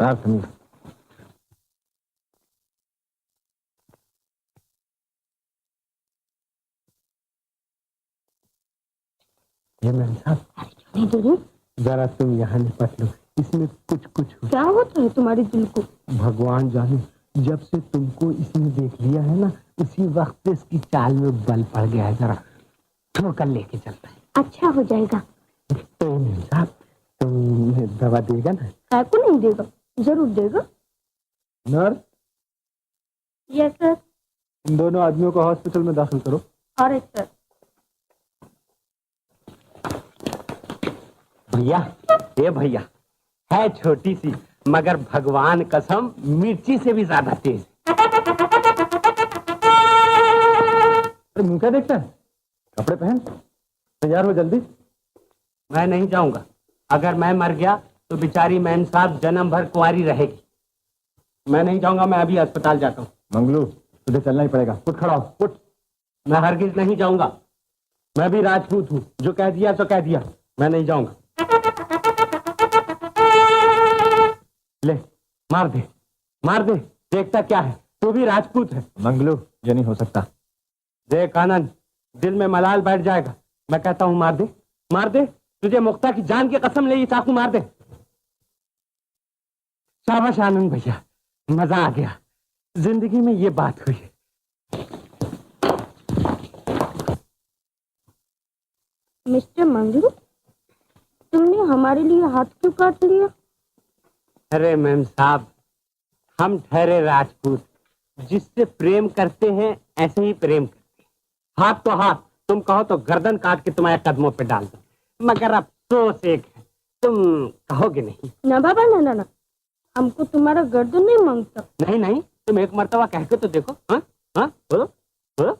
ये मैम साहब जरा तुम यहाँ निपट लो, इसमें कुछ कुछ हो। क्या होता है तुम्हारे दिल को? भगवान जाने, जब से तुमको इसने देख लिया है ना, उसी वक्त इसकी चाल में बल पड़ गया है। जरा ठोकर लेके चलता है। अच्छा हो जाएगा। तो मैम साहब तुम दवा देगा ना? काय को नहीं देगा, जरूर देगा। Nurse, yes sir. इन दोनों आदमियों को हॉस्पिटल में दाखिल करो। और सर। भैया, ये भैया है छोटी सी, मगर भगवान कसम मिर्ची से भी ज्यादा तेज। अरे मुंह क्या देखता है? कपड़े पहन, तैयार हो जल्दी। मैं नहीं जाऊंगा। अगर मैं मर गया तो बेचारी मैम साहब जन्म भर कुंवारी रहेगी। मैं नहीं जाऊंगा, मैं अभी अस्पताल जाता हूँ। मंगलू तुझे चलना ही पड़ेगा, उठ खड़ा हो, उठ। मैं हरगिज नहीं जाऊंगा। मैं भी राजपूत हूँ, जो कह दिया तो कह दिया, मैं नहीं जाऊंगा। ले मार दे, मार दे, देखता क्या है, तू भी राजपूत है। मंगलू ये नहीं हो सकता। देख आनंद, दिल में मलाल बैठ जाएगा। मैं कहता हूँ मार दे, मार दे, तुझे मुक्ता की जान की कसम ले, ये चाकू मार दे। शाबाश आनंद भैया, मजा आ गया, जिंदगी में ये बात हुई। मिस्टर मंगलू, तुमने हमारे लिए हाथ क्यों काट लिया? अरे मैम साहब, हम ठहरे राजपूत, जिससे प्रेम करते हैं ऐसे ही प्रेम करते हैं। हाथ तो हाथ, तुम कहो तो गर्दन काट के तुम्हारे कदमों पे डाल दो, मगर अफसोस एक है, तुम कहोगे नहीं। ना बाबा, ना ना ना, हमको तुम्हारा गर्दन नहीं मांगता। नहीं नहीं, तुम एक मर्तबा कह के तो देखो। हाँ हाँ, बोलो बोलो।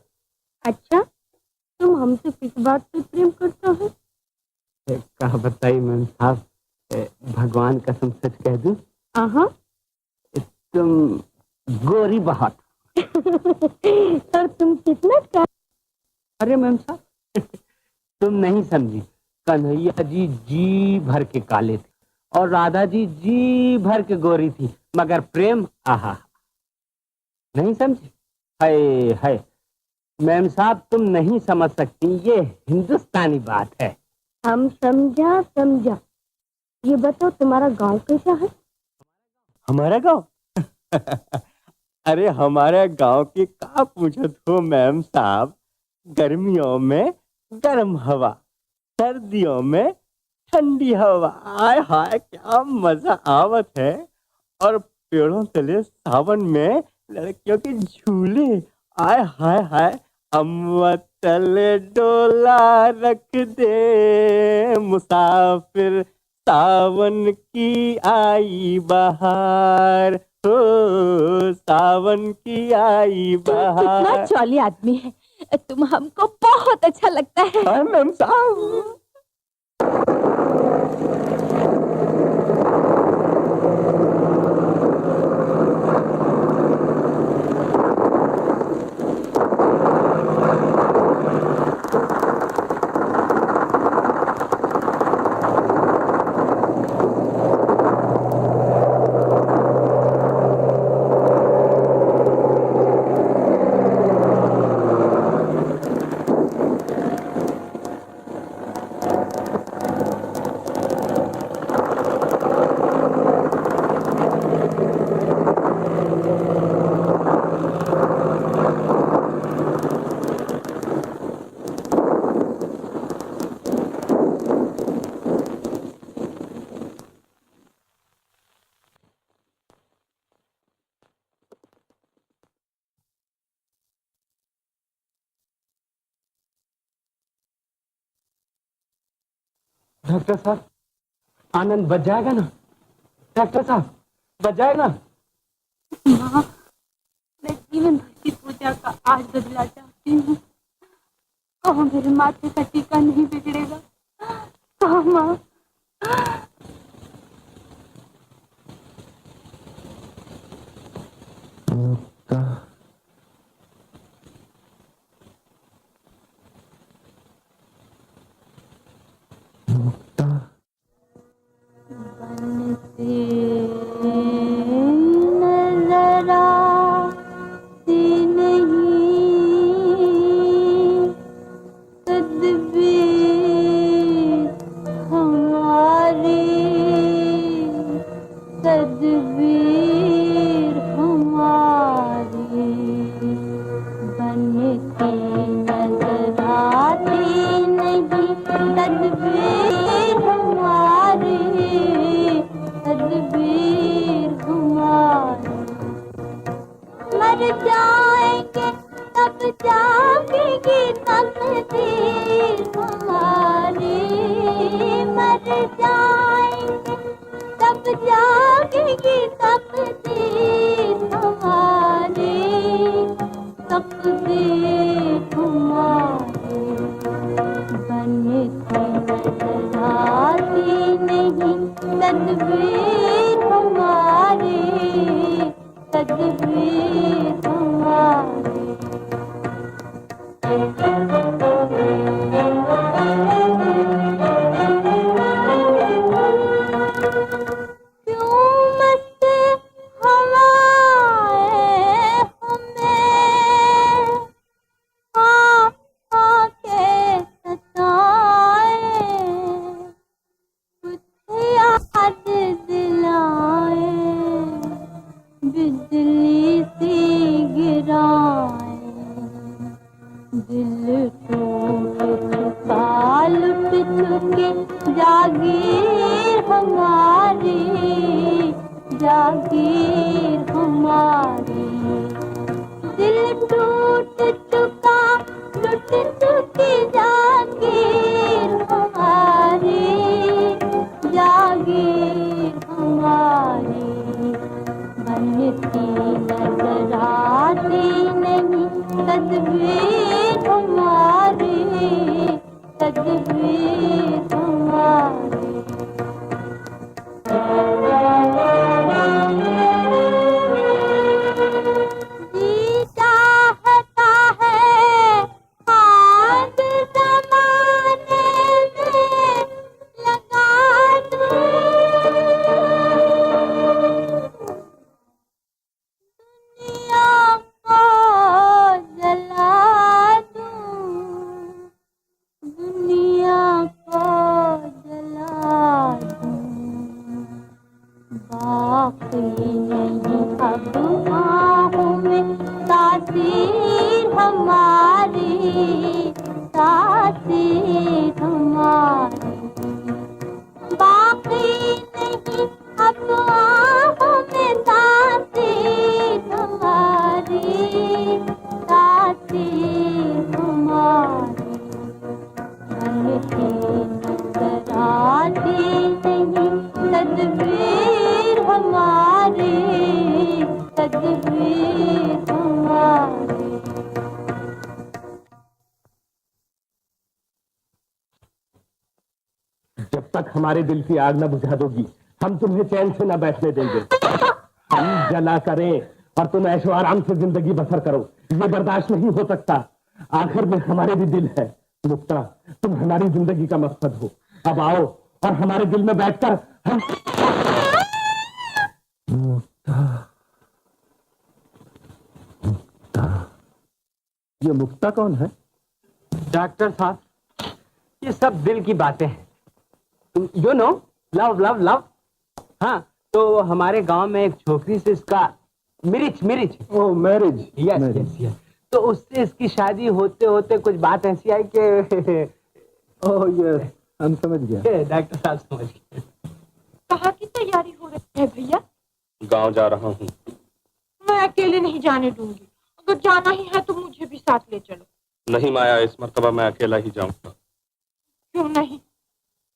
अच्छा, तुम हमसे किस बात पे प्रेम करता है? कहा बताइए मैम साहब, भगवान कसम सच कह दूं? तुम गोरी बहुत। और तुम कितना का? अरे मैम साहब तुम नहीं समझी, कन्हैया जी जी भर के काले थे और राधा जी जी भर के गोरी थी, मगर प्रेम आहा नहीं समझी। हाय हाय मैम साहब, तुम नहीं समझ सकती, ये हिंदुस्तानी बात है। हम समझा समझा। ये बताओ तुम्हारा गांव कैसा है? हमारा गांव? अरे हमारे गांव की का पूछत हो मैम साहब। गर्मियों में गर्म हवा, सर्दियों में ठंडी हवा, आय हाय क्या मजा आवत है। और पेड़ों तले सावन में लड़कियों के झूले, आय हाय हाय। अम्मा तले डोला रख दे मुसाफिर, सावन की आई बहार, हो सावन की आई बहार। कितना जॉली आदमी है तुम, हमको बहुत अच्छा लगता है। मैम साहब डॉक्टर साहब, आनंद बच जाएगा ना? डॉक्टर साहब, बच जाएगा? माँ, मैं जीवन भर की पूजा का आज बदला चाहती हूँ। कहो मेरे माथे का टीका नहीं बिगड़ेगा? कहो माँ। हमारे दिल की आग न बुझा दोगी, हम तुम्हें चैन से न बैठने देंगे। हम जला करें और तुम ऐशो आराम से जिंदगी बसर करो, ये बर्दाश्त नहीं हो सकता। आखिर में हमारे भी दिल है। मुक्ता, तुम हमारी जिंदगी का मकसद हो। अब आओ और हमारे दिल में बैठकर हम ये मुक्ता कौन है? डॉक्टर साहब, ये सब दिल की बातें हैं। You know, love love love. हाँ, तो हमारे गांव में एक छोकरी से इसका मिरिच ओह मैरिज। Yes yes yes. तो उससे इसकी शादी होते होते कुछ बात ऐसी आई कि ओह यस, हम समझ गए। डॉक्टर साहब समझ गए। कहाँ की तैयारी हो रही है भैया? गांव जा रहा हूँ। मैं अकेले नहीं जाने दूंगी। अगर जाना ही है तो मुझे भी साथ ले चलो। नहीं माया, इस मर्तबा मैं अकेला ही जाऊंगा। क्यों नहीं?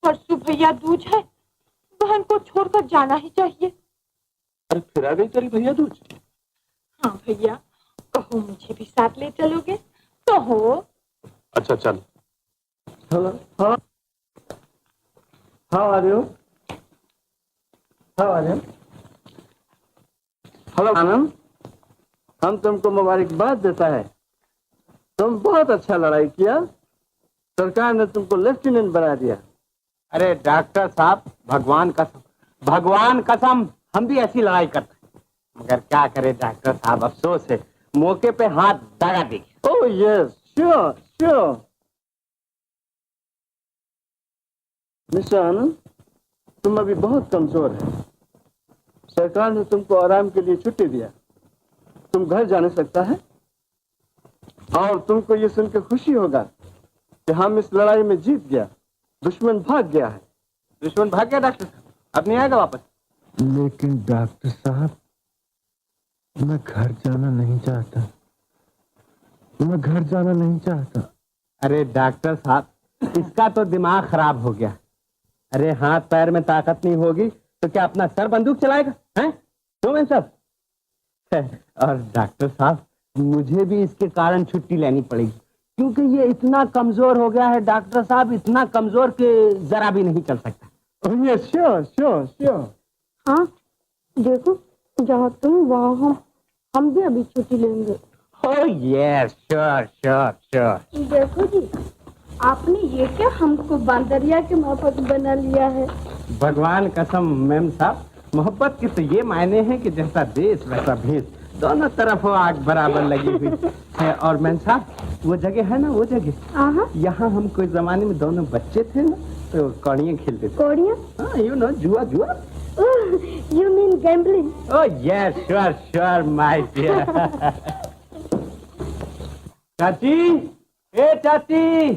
परसों भैया दूज है, बहन को छोड़कर जाना ही चाहिए। अरे फिर आ गई तेरी भैया दूज। हाँ भैया, कहो मुझे भी साथ ले चलोगे? कहो। अच्छा चल। हेलो, हाँ, how are you? How are you? Hello Anand, हम तुमको मुबारकबाद देता है। तुम बहुत अच्छा लड़ाई किया, सरकार ने तुमको लेफ्टिनेंट बना दिया। अरे डॉक्टर साहब, भगवान कसम हम भी ऐसी लड़ाई करते हैं, मगर क्या करे डॉक्टर साहब, अफसोस है मौके पे हाथ दगा दी। Oh yes, sure sure. Mister Anand, तुम अभी बहुत कमजोर है। सरकार ने तुमको आराम के लिए छुट्टी दिया, तुम घर जाने सकता है। और तुमको ये सुनकर खुशी होगा कि हम इस लड़ाई में जीत गया, दुश्मन भाग गया है। दुश्मन भाग गया डॉक्टर साहब, अब नहीं आएगा वापस? लेकिन डॉक्टर साहब, मैं घर जाना नहीं चाहता, मैं घर जाना नहीं चाहता। अरे डॉक्टर साहब, इसका तो दिमाग खराब हो गया। अरे हाथ पैर में ताकत नहीं होगी तो क्या अपना सर बंदूक चलाएगा? हैं? क्यों सब? और डॉक्टर साहब, मुझे भी इसके कारण छुट्टी लेनी पड़ेगी, क्योंकि ये इतना कमजोर हो गया है डॉक्टर साहब, इतना कमजोर कि जरा भी नहीं चल सकता। Sure sure sure. हाँ देखो, जहाँ तुम वहाँ हम भी अभी छुट्टी लेंगे। ओह यस, श्योर श्योर श्योर। देखो जी, आपने ये क्या हमको बांदरिया के माफक बना लिया है। भगवान कसम मैम साहब, मोहब्बत के तो ये मायने हैं कि जैसा देश वैसा भेष, दोनों तरफ वो आग बराबर लगी हुई है। और मैम साहब, वो जगह है ना, वो जगह, यहाँ हम कोई जमाने में दोनों बच्चे थे ना, तो कौड़ियाँ खेलते थे। कौड़ियाँ? हाँ, यू नो, जुआ जुआ। You mean gambling? Oh yes, sure, sure, my dear. चाची, ए चाची।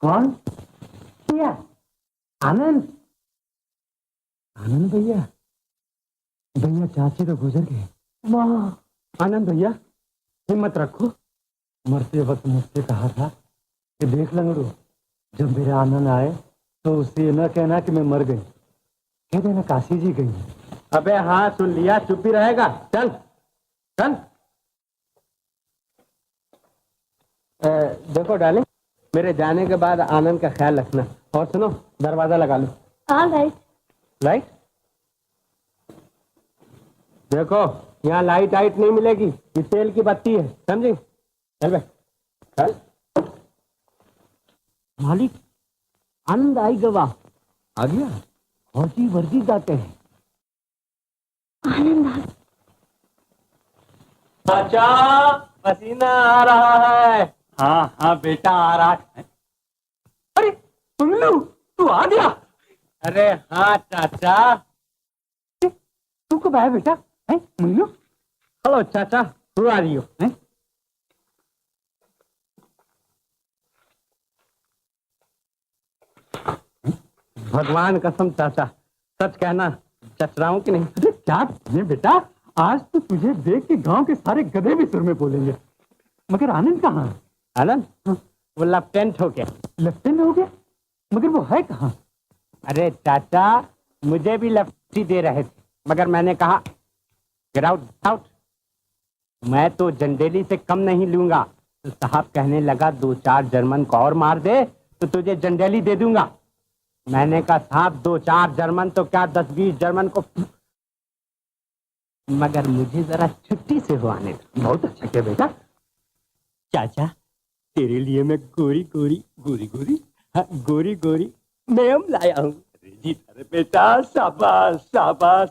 कौन? भैया आनंद। आनंद भैया? भैया चाची तो गुजर गए। वाह आनंद भैया, हिम्मत रखो। मरते वक्त मुझसे कहा था कि देख लंगड़ू, जब मेरा आनंद आए तो उससे न कहना कि मैं मर गई, कह देना काशी जी गई। अबे हाँ सुन लिया, चुप ही रहेगा। चल चल। देखो डार्लिंग, मेरे जाने के बाद आनंद का ख्याल रखना। और सुनो, दरवाजा लगा लो। हाँ लाइट। लाइट? देखो यहाँ लाइट आइट नहीं मिलेगी, ये तेल की बत्ती है, समझी? चल बे चल। मालिक, आनंद आई गवा आ गया। फौजी वर्दी जाते हैं। आनंद चाचा, पसीना आ रहा है। हाँ हाँ बेटा आ रहा है। अरे मंगलू, तू आ गया? अरे हाँ चाचा। तू कब आया बेटा? है मंगलू? हेलो चाचा, तू आ रही हो? भगवान कसम चाचा, सच कहना, चच रहा हूँ कि नहीं? अरे क्या ये बेटा, आज तो तुझे देख के गांव के सारे गधे भी सुर में बोलेंगे। मगर आनंद कहाँ है? आनंद? वो लेफ्टिनेंट हो गया। लेफ्टिनेंट हो गया? मगर वो है कहाँ? अरे चाचा, मुझे भी लेफ्टी दे रहे थे, मगर मैंने कहा गेट आउट आउट, मैं तो जंडेली से कम नहीं लूंगा। तो साहब कहने लगा 2-4 जर्मन को और मार दे तो तुझे जंडेली दे दूंगा। मैंने कहा साहब 2-4 जर्मन तो क्या 10-20 जर्मन को, मगर मुझे जरा छुट्टी से हो आने दो। बहुत अच्छा किया बेटा। चाचा, तेरे लिए मैं गोरी गोरी गोरी गोरी हाँ, गोरी गोरी मैम लाया हूँ। जी अरे बेटा, शाबाश शाबाश।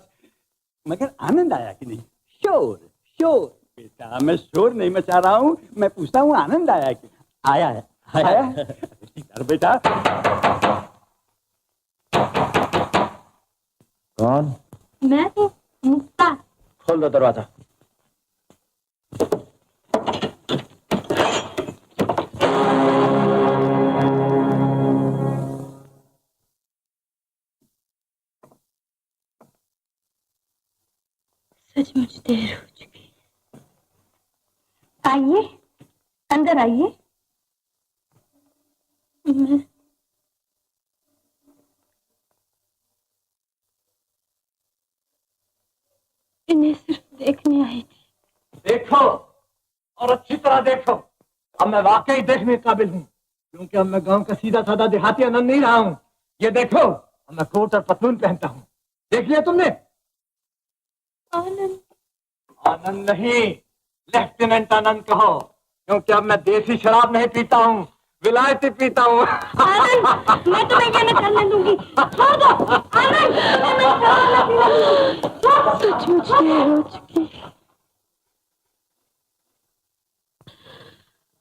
मगर आनंद आया कि नहीं? शोर शोर बेटा, मैं शोर नहीं मचा रहा हूँ, मैं पूछता हूँ आनंद आया कि? आया है, आया है। अरे बेटा। कौन? मैं तो मुक्ता। खोल दो दरवाजा। सचमुच देर हो चुकी। आइए, अंदर आइए। मैं इन्हें सिर्फ देखने आई थी। देखो और अच्छी तरह देखो, अब मैं वाकई देखने के काबिल हूँ, क्योंकि अब मैं गांव का सीधा साधा देहाती आनंद नहीं रहा हूँ। ये देखो, अब मैं कोट और पतलून पहनता हूँ। देख लिया तुमने? आनंद? आनंद नहीं, लेफ्टिनेंट आनंद कहो, क्योंकि अब मैं देसी शराब नहीं पीता हूँ, विलायती पीता हूँ। आनंद, मैं तुम्हें ये न करने दूंगी। छोड़ दो आनंद, तुम्हें मैं शराब न पीने। सचमुच देर हो चुकी।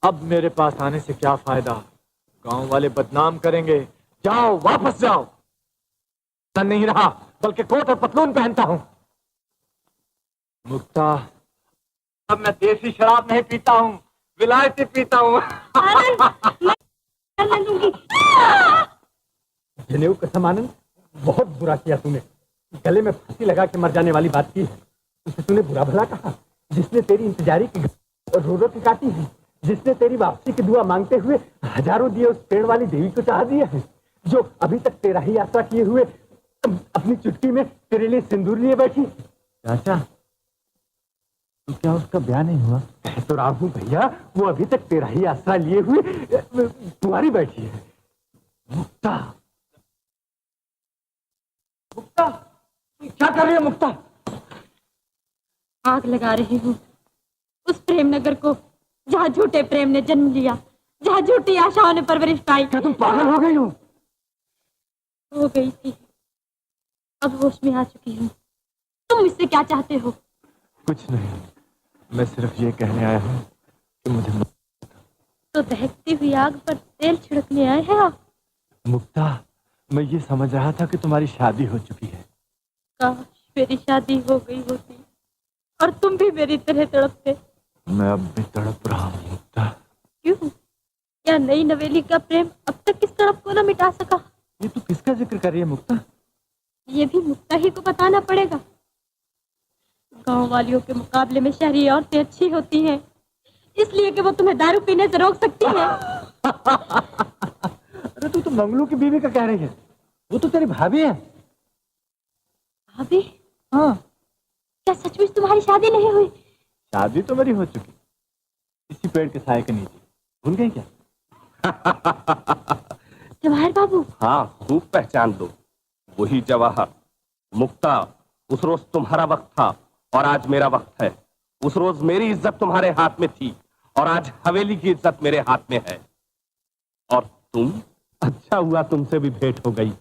अब मेरे पास आने से क्या फायदा? गांव वाले बदनाम करेंगे। जाओ, वापस जाओ। तन नहीं रहा, बल्कि कोट और पतलून पहनता हूं। मुक्ता, अब मैं देसी शराब नहीं पीता हूँ, विलायती पीता हूँ। जनेऊ कसम आनंद, बहुत बुरा किया तूने। गले में फांसी लगा के मर जाने वाली बात की है। उसे तूने बुरा भला कहा, जिसने तेरी इंतजारी की और रो रो के काटी है, जिसने तेरी वापसी की दुआ मांगते हुए हजारों दिए उस पेड़ वाली देवी को चाह दिए हैं, जो अभी तक तेरा ही आसरा किए हुए अपनी चुटकी में तेरे लिए सिंदूर लिए बैठी। चाचा, तो क्या उसका ब्याह नहीं हुआ? कह तो रहा हूं भैया, वो अभी तक तेरा ही आसरा लिए हुए तुम्हारी बैठी है। मुक्ता, मुक्ता, क्या कर रही है मुक्ता? आग लगा रही हूँ उस प्रेम नगर को, जहाँ झूठे प्रेम ने जन्म लिया, जहाँ झूठी आशाओं ने परवरिश पाई। क्या तुम पागल हो गई हो? हो गई थी, अब होश में आ चुकी हूँ। तुम मुझसे क्या चाहते हो? कुछ नहीं, मैं सिर्फ ये कहने आया हूँ कि मुझे तो दहकती हुई आग पर तेल छिड़कने आए हैं आप? मुक्ता, मैं ये समझ रहा था कि तुम्हारी शादी हो चुकी है। काश मेरी शादी हो गई होती और तुम भी मेरी तरह तड़पते। मैं अब भी तड़प रहा हूँ मुक्ता। क्यों? क्या नई नवेली का प्रेम अब तक किस तड़प को न मिटा सका? ये तू किसका जिक्र कर रही है मुक्ता? ये भी मुक्ता ही को बताना पड़ेगा। गांव वालियों के मुकाबले में शहरी औरतें अच्छी होती हैं, इसलिए कि वो तुम्हें दारू पीने से रोक सकती हैं। अरे तू तो मंगलू की बीवी का कह रही है, वो तो तेरी भाभी है। भाभी? हाँ। क्या सचमुच तुम्हारी शादी नहीं हुई? शादी तो मेरी हो चुकी, इसी पेड़ के साए के नीचे। भूल गई क्या? जवाहर बाबू? हाँ, खूब पहचान दो, वही जवाहर। मुक्ता, उस रोज तुम्हारा वक्त था और आज मेरा वक्त है। उस रोज मेरी इज्जत तुम्हारे हाथ में थी और आज हवेली की इज्जत मेरे हाथ में है। और तुम? अच्छा हुआ तुमसे भी भेंट हो गई।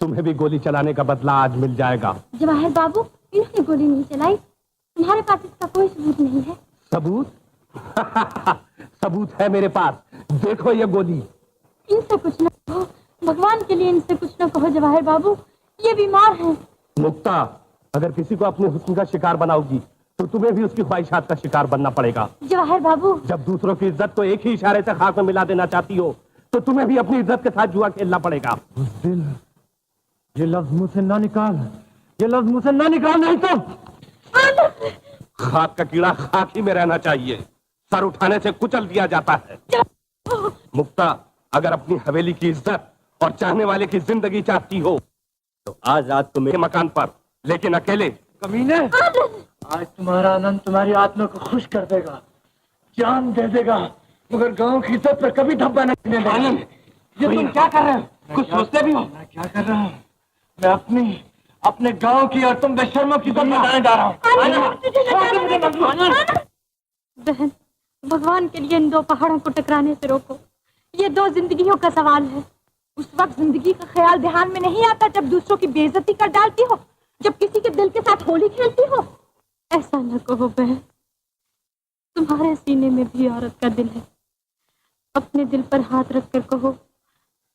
तुम्हें भी गोली चलाने का बदला आज मिल जाएगा। जवाहर बाबू, इन्होंने गोली नहीं चलाई, तुम्हारे पास इसका कोई सबूत नहीं है। सबूत? सबूत है मेरे पास, देखो ये गोली। इनसे कुछ न कहो, भगवान के लिए इनसे कुछ न कहो जवाहर बाबू, ये बीमार हैं। मुक्ता, अगर किसी को अपने हुस्न का शिकार बनाओगी तो तुम्हें भी उसकी ख्वाहिशात का शिकार बनना पड़ेगा। जवाहर बाबू, जब दूसरों की इज्जत को एक ही इशारे से खाक में मिला देना चाहती हो तो तुम्हें भी अपनी इज्जत के साथ जुआ खेलना पड़ेगा। दिल, ये लफ्ज मुंह से ना निकाल, ये लफ्ज मुंह से ना निकाल, नहीं तो खाक का कीड़ा खाक ही में रहना चाहिए, सर उठाने से कुचल दिया जाता है। मुक्ता, अगर अपनी हवेली की इज्जत और चाहने वाले की जिंदगी चाहती हो तो आज रात को मेरे मकान पर, लेकिन अकेले। कमीने, आज तुम्हारा आनंद तुम्हारी आत्मा को खुश कर देगा, जान दे देगा, मगर गांव की इज्जत पर कभी धब्बा नहीं देगा। आनंद, ये तुम क्या कर रहे हो? कुछ सोचते भी हो? मैं क्या कर रहा हूँ? मैं अपने गांव की और तुम बेशर्मों की इज्जत बताने जा रहा हूँ। बहन, भगवान के लिए इन दो पहाड़ों को टकराने से रोको। ये दो जिंदगियों का सवाल है। उस वक्त जिंदगी का ख्याल ध्यान में नहीं आता जब दूसरों की बेइज्जती कर डालती हो, जब किसी के दिल के साथ होली खेलती हो। ऐसा न कहो बहन, तुम्हारे सीने में भी औरत का दिल है। अपने दिल पर हाथ रख कर कहो,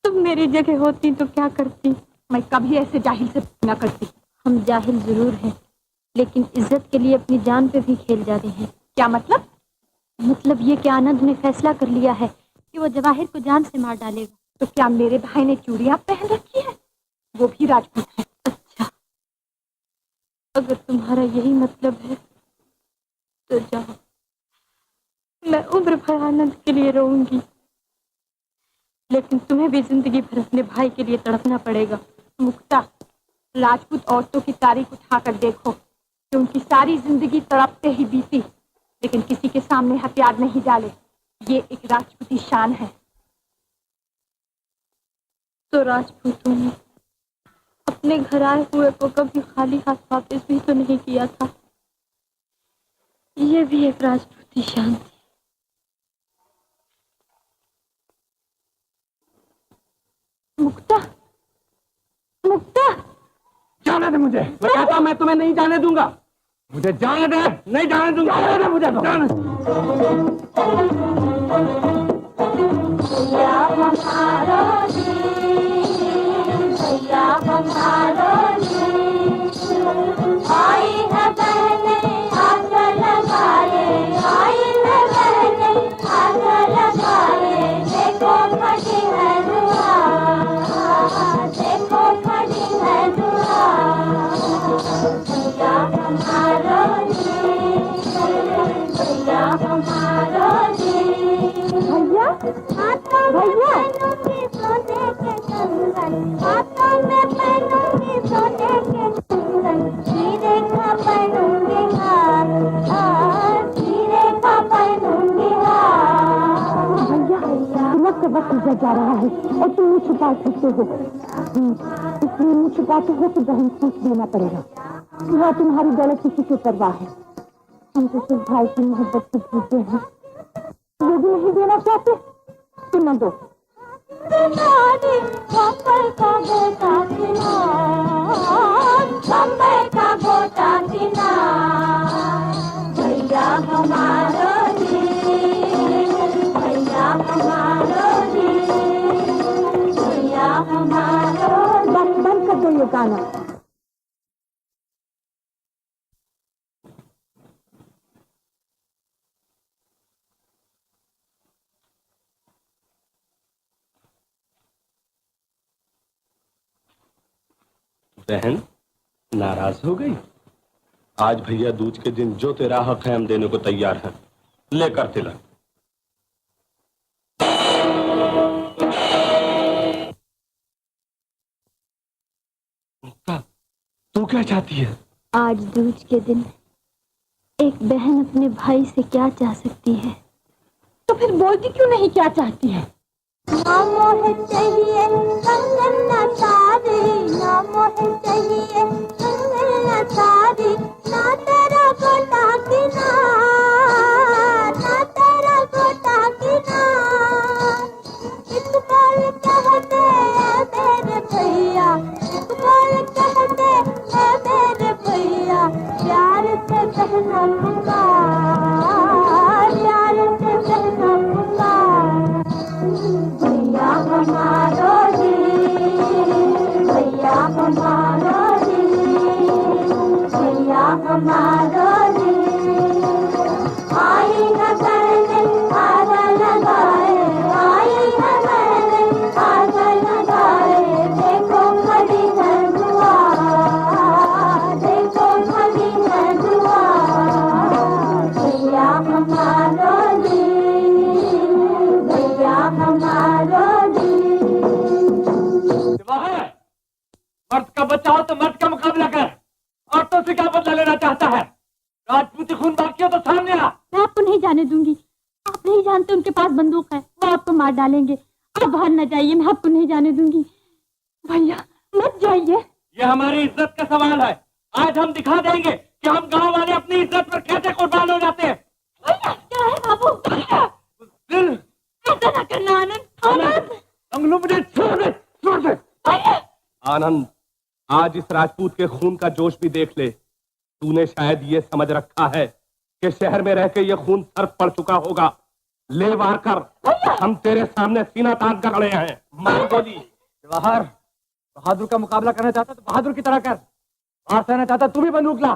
तुम मेरी जगह होती तो क्या करती? मैं कभी ऐसे जाहिल से न करती। हम जाहिल जरूर हैं, लेकिन इज्जत के लिए अपनी जान पे भी खेल जाते हैं। क्या मतलब? मतलब ये कि आनंद ने फैसला कर लिया है कि वो जवाहिर को जान से मार डालेगा। तो क्या मेरे भाई ने चूड़ियां पहन रखी है? वो भी राजपूत है। अच्छा, अगर तुम्हारा यही मतलब है तो जाओ, मैं उम्र भर आनंद के लिए रोऊंगी। लेकिन तुम्हें भी जिंदगी भर अपने भाई के लिए तड़पना पड़ेगा। मुक्ता, राजपूत औरतों की तारीख उठाकर देखो कि उनकी सारी जिंदगी तड़पते ही बीती, लेकिन किसी के सामने हथियार नहीं डाले। ये एक राजपूती शान है। तो राजपूतों ने अपने घर आए हुए को कभी खाली हाथ वापस भी तो नहीं किया था। ये भी एक राजपूती शान थी। मुक्ता, मुक्ता, जाने दे मुझे। मैं कहता मैं तुम्हें नहीं जाने दूंगा। मुझे जाने दे, नहीं जाने दूंगा। जाने दे मुझे, जाने। भैया हमारो जी, भैया हमारो जी, आई है बहने हाथ लगाए, आई है बहने हाथ लगाए, देखो खड़ी है दुआ, देखो खड़ी है दुआ, भैया हमारो जी, भैया हमारो जी, भैया भैया सोने के कंगन, हाथों में पहनूंगी सोने के कंगन, हीरे का पहनूंगी हार, हीरे का पहनूंगी हार। भैया वक्त वक्त गुजर जा रहा है और तुम मुँह छुपा सकते हो, इसलिए मुँह छुपाते हो तो बहन पूछ देना पड़ेगा। वह तुम्हारी दौलत किसी को परवाह है। हम तो सिर्फ भाई की मोहब्बत को भूलते हैं, वो भी नहीं देना चाहते तो न दो। बम्बई का गोटा सिना, बम्बई का गोटा सिना, भैया हमारो जी, भैया हमारो जी, भैया हमारो। बस बंद कर दो ये गाना। बहन नाराज हो गई? आज भैया दूज के दिन जो तेरा हक है हम देने को तैयार हैं। लेकर तिलक। तू क्या चाहती है? आज दूज के दिन एक बहन अपने भाई से क्या चाह सकती है? तो फिर बोलती क्यों नहीं क्या चाहती है? ना मोह चाहिए कंगन न सारी, ना मोह चाहिए कंगन न सारी, ना तेरा गोटा किना, ना तेरा गोटा किना, इकबाल कहते हैं मेरे भैया, इकबाल कहते हैं मेरे भैया, प्यार से कहना पुकार, प्यार से कहना पुकार, भैया हमारो जी, भैया हमारो जी, भैया हमारो जी, आई है बहने हाथ लगाए, आई है बहने हाथ लगाए, देखो खड़ी है दुआ, देखो खड़ी है दुआ, भैया हमारो जी, भैया हमारो जी। मर्द का बच्चा हो तो मर्द का मुकाबला कर। औरतों से क्या बदला लेना चाहता है? राजपूती खून बाकी हो तो सामने आ। मैं आपको नहीं जाने दूंगी। आप नहीं जानते उनके पास बंदूक है, वो आपको मार डालेंगे। आप बाहर न जाइए, मैं आपको नहीं जाने दूंगी। भैया मत जाइए। ये हमारी इज्जत का सवाल है। आज हम दिखा देंगे कि हम गांव वाले अपनी इज्जत पर कैसे कुर्बान हो जाते हैं। भैया क्या है बाबू? भैया ऐसा ना करना आनंद। आनंद अंगलू मुझे छोड़ दे, छोड़ दे। आनंद, आज इस राजपूत के खून का जोश भी देख ले। तूने शायद ये समझ रखा है कि शहर में रह के ये खून सर पड़ चुका होगा। ले वार कर, हम तेरे सामने सीना तान कर खड़े हैं। मार गोली। जवाहर, बहादुर का मुकाबला करना चाहता तो बहादुर की तरह कर। मार सहना चाहता तू भी बंदूक ला।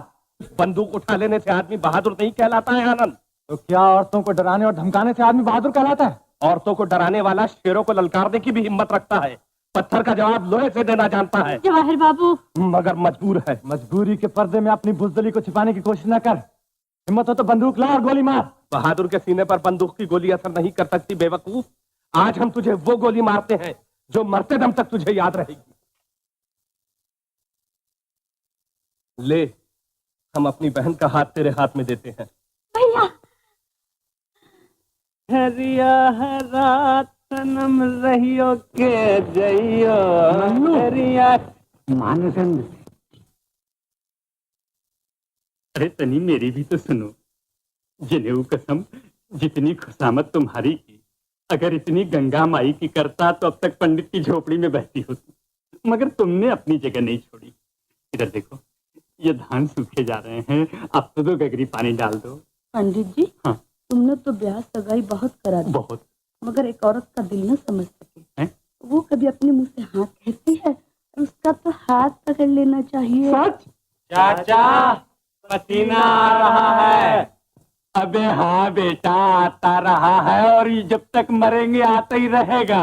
बंदूक उठा लेने से आदमी बहादुर नहीं कहलाता है आनंद। तो क्या औरतों को डराने और धमकाने से आदमी बहादुर कहलाता है? औरतों को डराने वाला शेरों को ललकारने की भी हिम्मत रखता है। पत्थर का जवाब लोहे से देना जानता है। जवाहिर बाबू, मगर मजबूर है। मजबूरी के पर्दे में अपनी बुजदली को छिपाने की कोशिश न कर। हिम्मत हो तो बंदूक ला और गोली मार। बहादुर के सीने पर बंदूक की गोली असर नहीं कर सकती बेवकूफ। आज हम तुझे वो गोली मारते हैं जो मरते दम तक तुझे याद रहेगी। ले, हम अपनी बहन का हाथ तेरे हाथ में देते हैं। भैया हरिया है रात सनम रहियो के जइयो हरिया मानसन। अरे तनी मेरी भी तो सुनो। जनेऊ कसम, जितनी खुशामद तुम्हारी की, अगर इतनी गंगा माई की करता तो अब तक पंडित की झोपड़ी में बहती होती, मगर तुमने अपनी जगह नहीं छोड़ी। इधर देखो, ये धान सूखे जा रहे हैं, अब तो दो गगरी पानी डाल दो। पंडित जी, हाँ। तुमने तो ब्याह सगाई बहुत करा दी, बहुत, मगर एक औरत का दिल न समझ सके। हैं? वो कभी अपने मुंह से हाँ कहती है, और उसका तो हाथ पकड़ लेना चाहिए। सच? चाचा, पसीना आ रहा है। अबे हाँ बेटा, आता रहा है और ये जब तक मरेंगे आता ही रहेगा।